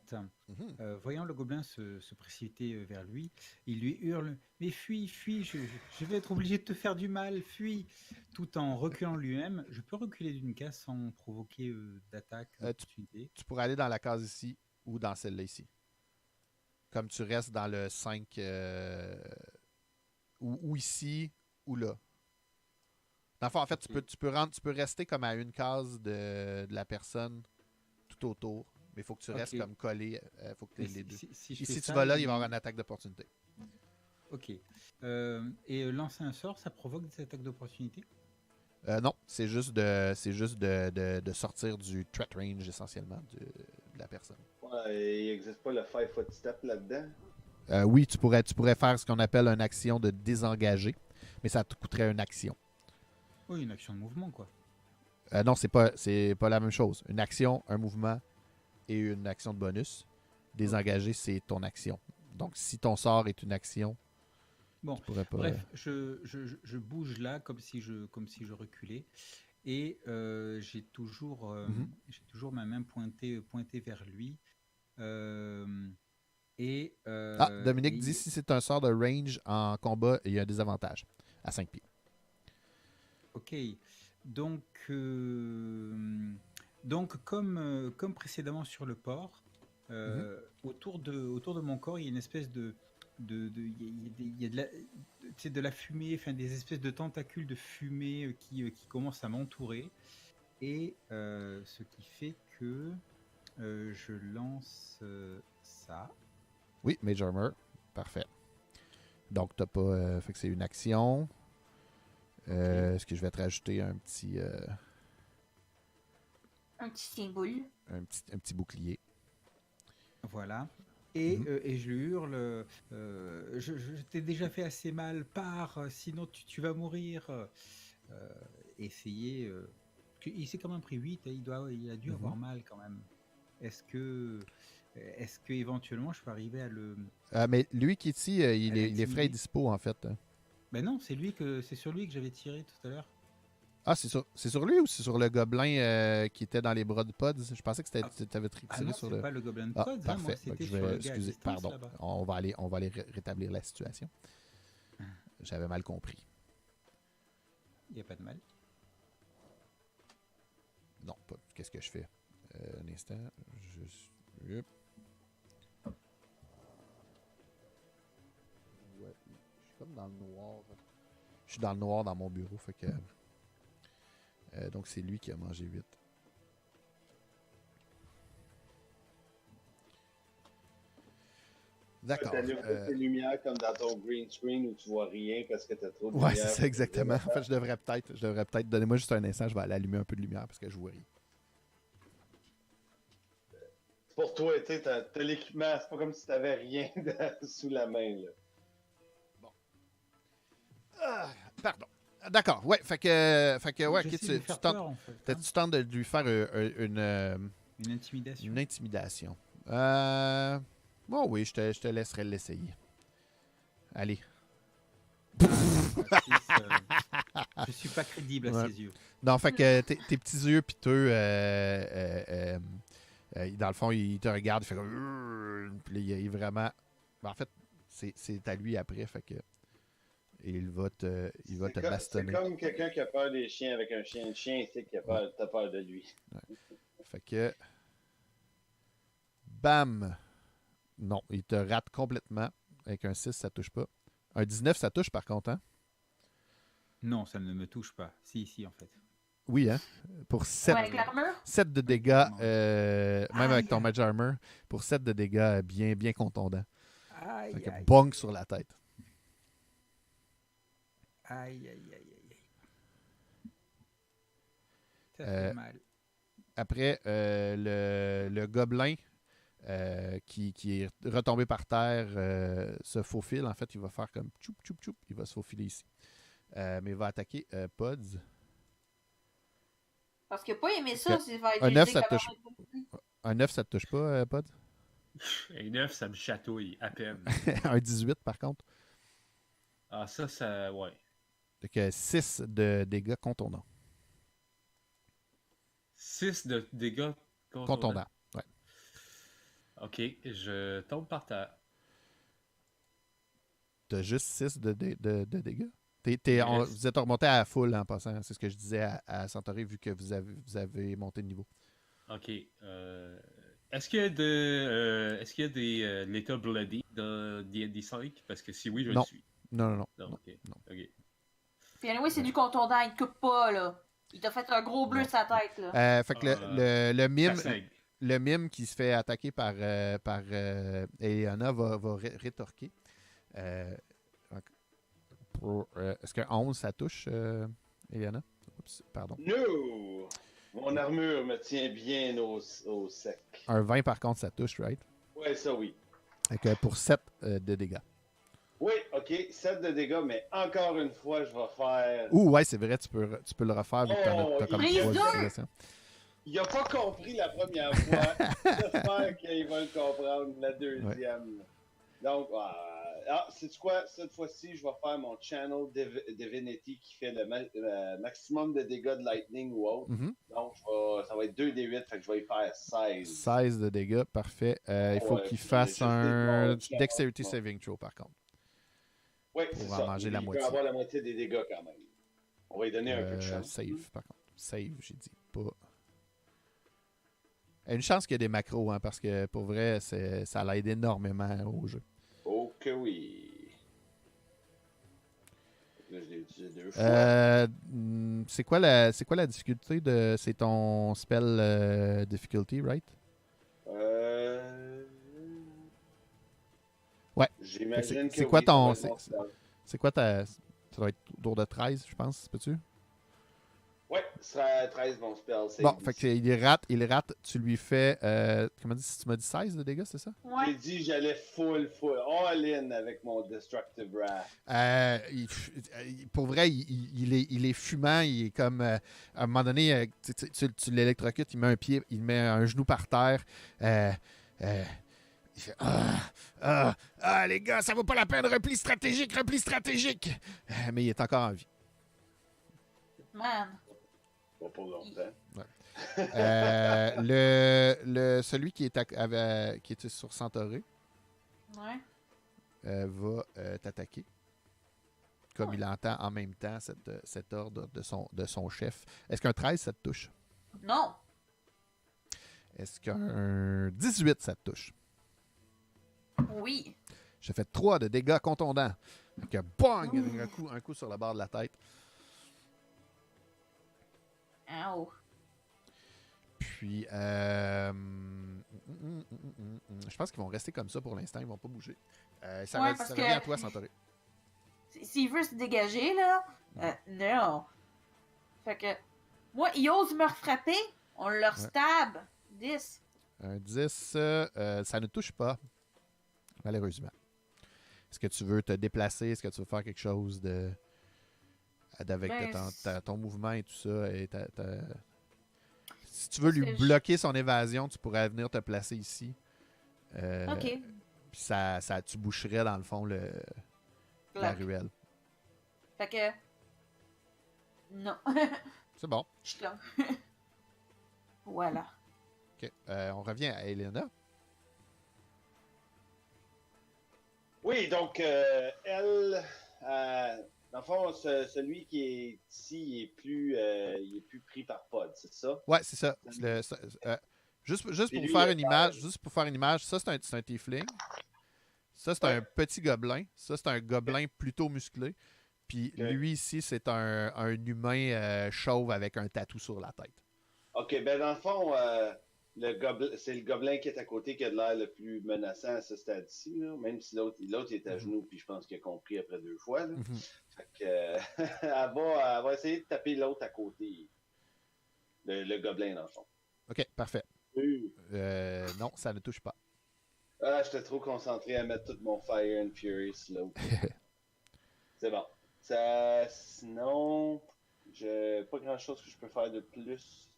Mhm. voyant le gobelin se précipiter vers lui, il lui hurle « Mais fuis, fuis, je vais être obligé de te faire du mal, fuis !» Tout en reculant lui-même. Je peux reculer d'une case sans provoquer d'attaque d'opportunité. Tu pourrais aller dans la case ici ou dans celle-là ici. Comme tu restes dans le 5 ou ici ou là. Dans le fond, en fait, tu peux rester comme à une case de la personne tout autour. Mais il faut que tu restes comme collé. Il faut que tu aies les deux. Si Et si tu vas là, il va y avoir une attaque d'opportunité. Ok. Et lancer un sort, ça provoque des attaques d'opportunité? Non, c'est juste de sortir du threat range essentiellement de la personne. Ouais, il n'existe pas le 5 foot step là-dedans. Oui, tu pourrais faire ce qu'on appelle une action de désengager, mais ça te coûterait une action. Oui, une action de mouvement, quoi. Non, c'est pas la même chose. Une action, un mouvement et une action de bonus. Désengager, c'est ton action. Donc, si ton sort est une action, bon, tu pourrais pas... Bref, je bouge là comme si je reculais. Et j'ai toujours ma main pointée vers lui. Dominique dit si c'est un sort de range en combat, il y a un désavantage à 5 pieds. Ok. Donc comme précédemment sur le port, autour de mon corps, il y a une espèce il y a de la fumée, enfin des espèces de tentacules de fumée qui commencent à m'entourer. Et ce qui fait que je lance ça. Oui, Major Armor. Parfait. Donc, t'as pas... fait que c'est une action. Est-ce que je vais te rajouter un petit... Un petit symbole. un petit bouclier. Voilà. Et je lui hurle, je t'ai déjà fait assez mal, pars, sinon tu vas mourir. Il s'est quand même pris 8, il a dû avoir mal quand même. Est-ce que éventuellement je peux arriver à le... mais lui qui est ici, il est frais et dispo en fait. Ben non, c'est sur lui que j'avais tiré tout à l'heure. Ah, c'est sur lui ou c'est sur le gobelin qui était dans les bras de Pods? Je pensais que tu avais tiré Ah non, sur c'est le... pas le Goblin de Ah, Pods, hein, parfait. moi, Fait que c'était je sur vais... le gars à Excusez, distance, pardon. là-bas. On va aller rétablir la situation. J'avais mal compris. Il n'y a pas de mal. Non, pas. Qu'est-ce que je fais? Un instant. Hop. Ouais, je suis comme dans le noir. Je suis dans le noir dans mon bureau, fait que... donc, c'est lui qui a mangé 8. D'accord. T'allumes tes lumières comme dans ton green screen où tu vois rien parce que t'as trop de Ouais, lumière. c'est ça, exactement. En fait, je devrais peut-être... Donnez-moi juste un instant, je vais aller allumer un peu de lumière parce que je vois rien. Pour toi, tu sais, t'as l'équipement, c'est pas comme si t'avais rien sous la main, là. Pardon. D'accord, ouais, fait que ouais, J'essaie ok, de lui faire peur, en fait, hein. tu tentes de lui faire Une intimidation. une intimidation. Bon, oui, je te laisserai l'essayer. Allez. Je suis pas crédible à Ouais. ses yeux. Non, fait que tes petits yeux piteux, dans le fond, il te regarde, il fait comme... Puis là, il est vraiment... En fait, c'est à lui après, fait que... Il va te bastonner. C'est comme quelqu'un qui a peur des chiens avec un chien. Le chien sait qu'il a peur, t'as peur de lui. Fait que... Bam! Non, il te rate complètement. Avec un 6, ça touche pas. Un 19, ça touche par contre, hein? Non, ça ne me touche pas. Si, en fait. Oui, hein? Pour 7, Ouais, avec l'armure? 7 de dégâts, même avec ton Mage Armor, pour 7 de dégâts bien contondants. Aïe, Fait que aïe, bonk sur la tête. aïe. Ça fait mal. Après, le gobelin qui est retombé par terre se faufile. En fait, il va faire comme tchoup, tchoup, tchoup. Il va se faufiler ici. Mais il va attaquer Pods. Parce qu'il n'a pas aimé ça, s'il va être Un 9, utilisé ça te comme touche. Un 9, ça te touche pas, Pods? Un 9, ça me chatouille à peine. Un 18, par contre. Ah, ça, ouais. Donc, 6 de dégâts contondants. 6 de dégâts Contondants, ouais. Ok, je tombe par terre. T'as juste 6 de dégâts? Yes. Vous êtes remonté à la full en passant. C'est ce que je disais à Centauri vu que vous avez monté de niveau. Ok. Est-ce qu'il y a des l'état bloody dans D&D 5? Parce que si oui, je Non. le suis. Non. Ok. Puis anyway, c'est du contondant, il te coupe pas, là. Il t'a fait un gros bleu sur sa tête, là. Fait que le mime... Ça saigne. Le mime qui se fait attaquer par Eliana va rétorquer. Est-ce que 11, ça touche, Eliana? Oups, pardon. No! Mon armure me tient bien au sec. Un 20, par contre, ça touche, right? Ouais, ça oui. Fait que pour 7 de dégâts. Oui, ok, 7 de dégâts, mais encore une fois, je vais faire... Ouh, ouais, c'est vrai, tu peux le refaire vu que t'as comme Brise 3 deux! utilisations. Il a pas compris la première fois. J'espère qu'il va le comprendre la deuxième. Donc, sais-tu quoi? Cette fois-ci, je vais faire mon Channel Divinity qui fait le maximum de dégâts de lightning ou autre. Mhm. Donc, ça va être 2d8, fait que je vais y faire 16. 16 de dégâts, parfait. Il faut Ouais, qu'il puis fasse juste un des Dexterity bons. Saving Throw, par contre. Oui, Pour c'est en ça. manger la Il moitié. peut avoir la moitié des dégâts quand même. On va lui donner un peu de chance. Save, par contre. Save, j'ai dit pas. Une chance qu'il y a des macros, hein, parce que pour vrai, ça l'aide énormément au jeu. Oh que oui. Là, je l'ai utilisé 2 fois. C'est quoi la difficulté de. C'est ton spell difficulty, right? Ouais. J'imagine que c'est quoi oui, ton- ça va être bon. C'est quoi ta. Ça doit être autour de 13, je pense, peux-tu? Ouais, ce sera 13 bon spell. save Bon, DC. fait qu'il rate, tu lui fais. Comment tu m'as dit 16 de dégâts, c'est ça? Ouais. J'ai dit j'allais full, all-in avec mon Destructive Wrath. Pour vrai, il est fumant, il est comme. À un moment donné, tu l'électrocutes, il met un genou par terre. Il fait les gars, ça vaut pas la peine, repli stratégique. Mais il est encore en vie. Man. Pas pour longtemps. Celui qui est sur Centauré Ouais. va t'attaquer. Comme il entend en même temps cet ordre de son chef. Est-ce qu'un 13, ça te touche? Non. Est-ce qu'un 18, ça te touche? Oui. J'ai fait 3 de dégâts contondants. Donc, bang! Un coup sur la barre de la tête. Ow. Puis, je pense qu'ils vont rester comme ça pour l'instant. Ils vont pas bouger. Ça Ouais, parce revient que- à toi, Centauré. S'il veut se dégager, là, non. Fait que, moi, il ose me frapper, on leur stab. 10. Un 10, ça ne touche pas, malheureusement. Est-ce que tu veux te déplacer? Est-ce que tu veux faire quelque chose avec ton mouvement et tout ça? Si tu veux lui que bloquer son évasion, tu pourrais venir te placer ici. Ok. Puis tu boucherais, dans le fond, la Bloc. ruelle. Fait que, non. C'est bon. Je suis là. Voilà. OK. On revient à Elena. Oui, donc, elle, dans le fond, celui qui est ici, il est plus pris par Pod, c'est ça? Ouais, c'est ça. Juste Puis pour lui, faire une image, ça, c'est un tiefling. Ça, c'est Ouais. un petit gobelin. Ça, c'est un gobelin plutôt musclé. Puis Ok. lui, ici, c'est un humain chauve avec un tatou sur la tête. OK, ben dans le fond, c'est le gobelin qui est à côté qui a de l'air le plus menaçant à ce stade-ci, là. Même si l'autre est à genoux, puis je pense qu'il a compris après 2 fois. Là. Mhm. Fait que, elle va essayer de taper l'autre à côté. Le gobelin, dans le fond. OK, parfait. Non, ça ne touche pas. Ah, j'étais trop concentré à mettre tout mon Fire and Fury sur l'autre. C'est bon. Sinon, j'ai pas grand-chose que je peux faire de plus,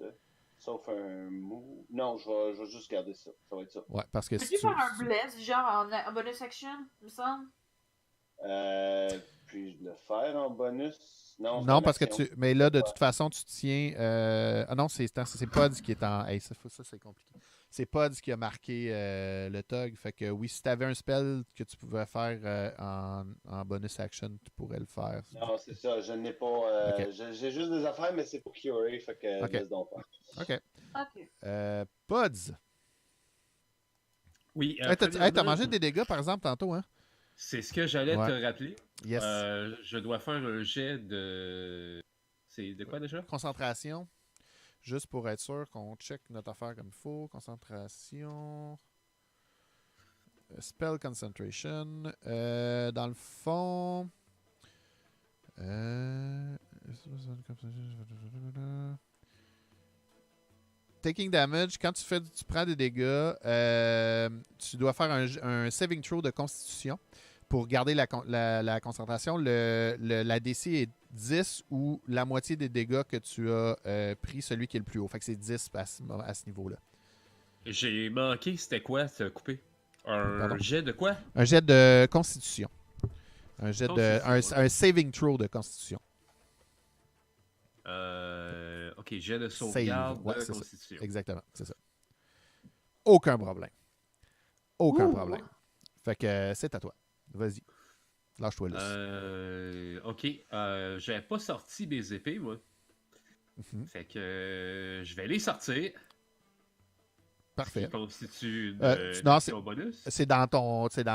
sauf un move. Non, je vais juste garder ça. Ça va être ça. Ouais, parce que Peux-tu faire un bless, genre en bonus action, il me semble? Puis-je le faire en bonus? Non, c'est Non, en parce que action. Mais là, de toute façon, tu tiens. Ah non, c'est Pods qui est en. Hey, ça c'est compliqué. C'est Pods qui a marqué le tog. Fait que oui, si tu avais un spell que tu pouvais faire en bonus action, tu pourrais le faire. Non, c'est ça. Je n'ai pas. Ok. J'ai juste des affaires, mais c'est pour curer. Fait que Ok. laisse donc faire. OK. Ok. Pods. Oui. Hey, t'as premièrement, mangé des dégâts, par exemple, tantôt, hein? C'est ce que j'allais Ouais. te rappeler. Yes. Je dois faire un jet de. C'est de quoi déjà? Concentration. Juste pour être sûr qu'on check notre affaire comme il faut. Concentration. Spell concentration. Dans le fond. Taking damage, quand tu prends des dégâts, tu dois faire un saving throw de constitution pour garder la concentration. La DC est 10 ou la moitié des dégâts que tu as pris, celui qui est le plus haut. Fait que c'est 10 à ce niveau-là. J'ai manqué, c'était quoi? Ça a coupé. Pardon. Un jet de quoi? Un jet de constitution. Un Constitution. saving throw de constitution. Ok, jet de sauvegarde Save. Ouais, de c'est ça. constitution. Exactement, c'est ça. Aucun problème. Aucun Ouh. problème. Fait que c'est à toi. Vas-y. Lâche-toi là. Ok, j'avais pas sorti mes épées, moi. Mhm. Fait que je vais les sortir. Parfait. Qui constitue une non, action bonus. C'est dans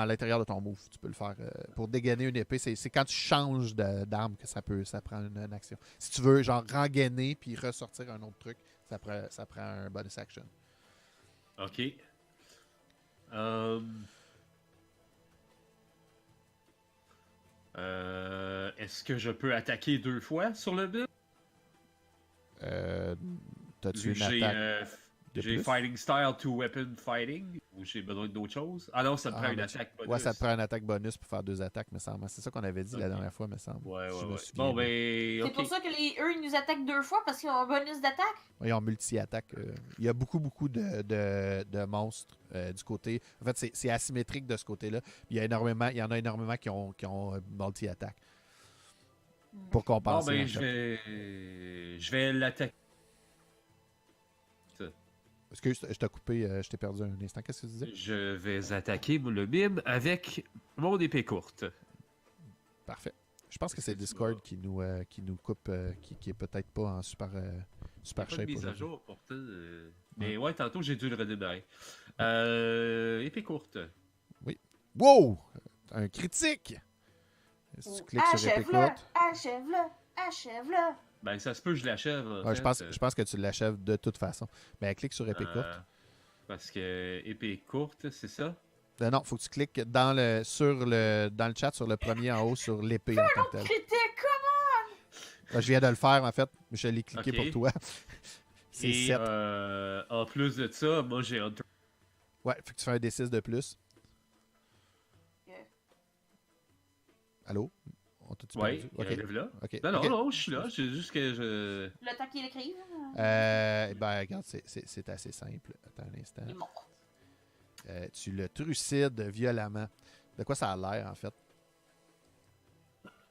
l'intérieur de ton move. Tu peux le faire pour dégainer une épée. C'est quand tu changes d'arme que ça prend une action. Si tu veux, genre, rengainer puis ressortir un autre truc, ça prend un bonus action. Ok. Est-ce que je peux attaquer 2 fois sur le build? T'as-tu Vu une que j'ai attaque de j'ai plus? Fighting Style to Weapon Fighting ou j'ai besoin d'autre chose? Ah non, ça me prend une mais attaque bonus. Ouais, ça te prend une attaque bonus pour faire 2 attaques, me semble. C'est ça qu'on avait dit la Ok. dernière fois, me semble. Ouais, Si je me ouais. souviens Bon, bien. ben. C'est Ok. pour ça que eux, ils nous attaquent 2 fois parce qu'ils ont un bonus d'attaque? Ils ont multi-attaque. Il y a beaucoup de monstres du côté. En fait, c'est asymétrique de ce côté-là. Il y en a énormément qui ont multi-attaque. Pour Bon, compenser. ben, en fait. je vais l'attaquer. Excuse, je t'ai coupé, je t'ai perdu un instant. Qu'est-ce que tu disais? Je vais attaquer le mime avec mon épée courte. Parfait. Je pense que c'est Discord qui nous coupe, qui est peut-être pas en super Pas de shape mise à aujourd'hui. jour pourtant. Mais ouais, tantôt j'ai dû le redémarrer. Épée courte. Wow! Un critique! Si tu cliques sur épée Achève-le! courte. Achève-le! Achève-le! Ben, ça se peut, je l'achève. en Ouais, je fait. pense que tu l'achèves de toute façon. Mais clique sur épée courte. Parce que épée courte, c'est ça? Non, faut que tu cliques dans le chat sur le premier en haut sur l'épée en tant que telle. Critique! Je viens de le faire en fait, mais je l'ai cliqué Ok. pour toi. C'est Et 7. en plus de ça, moi j'ai Hunter. Ouais, faut que tu fais un D6 de plus. Ok. Allô? On t'a-tu Ouais, perdu? il relève là. Ok. Non, Ok. non, je suis là. C'est juste que je. Le temps qu'il écrive, Ben, regarde, c'est assez simple. Attends un instant. il est mort. Tu le trucides violemment. De quoi ça a l'air, en fait?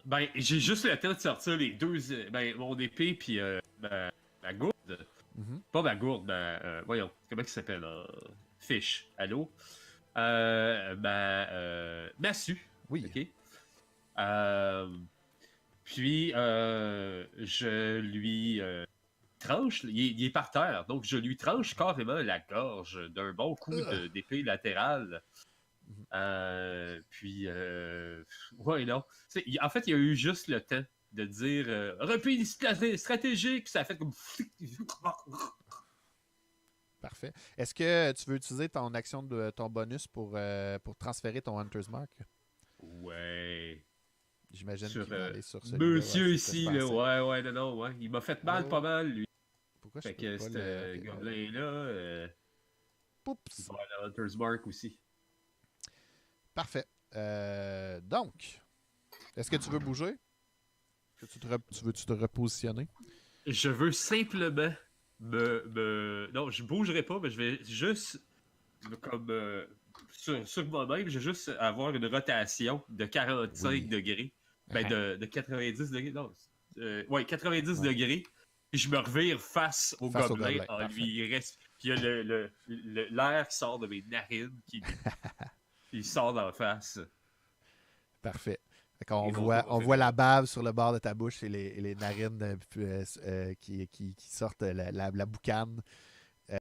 Ben, j'ai juste le temps de sortir les deux. Ben, mon épée puis ma gourde. Mhm. Pas ma gourde, voyons, comment il s'appelle? Fish. Allô? Ma massue. Oui. OK? Puis, je lui tranche, il est par terre, donc je lui tranche carrément la gorge d'un bon coup d'épée latérale. Puis, ouais, non. En fait, il y a eu juste le temps de dire repli stratégique, puis ça a fait comme. Parfait. Est-ce que tu veux utiliser ton action de ton bonus pour transférer ton Hunter's Mark? Ouais. J'imagine Sur qu'il va aller sur celui-là. monsieur Ouais, c'est ce ici, que je là, pensais. ouais, non, ouais. Il m'a fait mal Oh. pas mal, lui. Pourquoi je Fait peux que pas ce le... ok, gobelin-là, il Oups. va avoir la Hunter's Mark aussi. Parfait. Donc, est-ce que tu veux bouger? Tu veux te repositionner? Je veux simplement Non, je bougerai pas, mais je vais juste comme sur moi-même, je vais juste avoir une rotation de 45 Oui. degrés. Ben de 90 degrés. Non. Ouais, 90 Ouais. degrés. Puis je me revire face au Face au gobelin gobelin, en parfait. lui reste. Puis il y a l'air qui sort de mes narines il sort d'en face. Parfait. Fait qu'on Et non, voit, ça va on faire voit la mal. bave sur le bord de ta bouche et les narines qui sortent la boucane.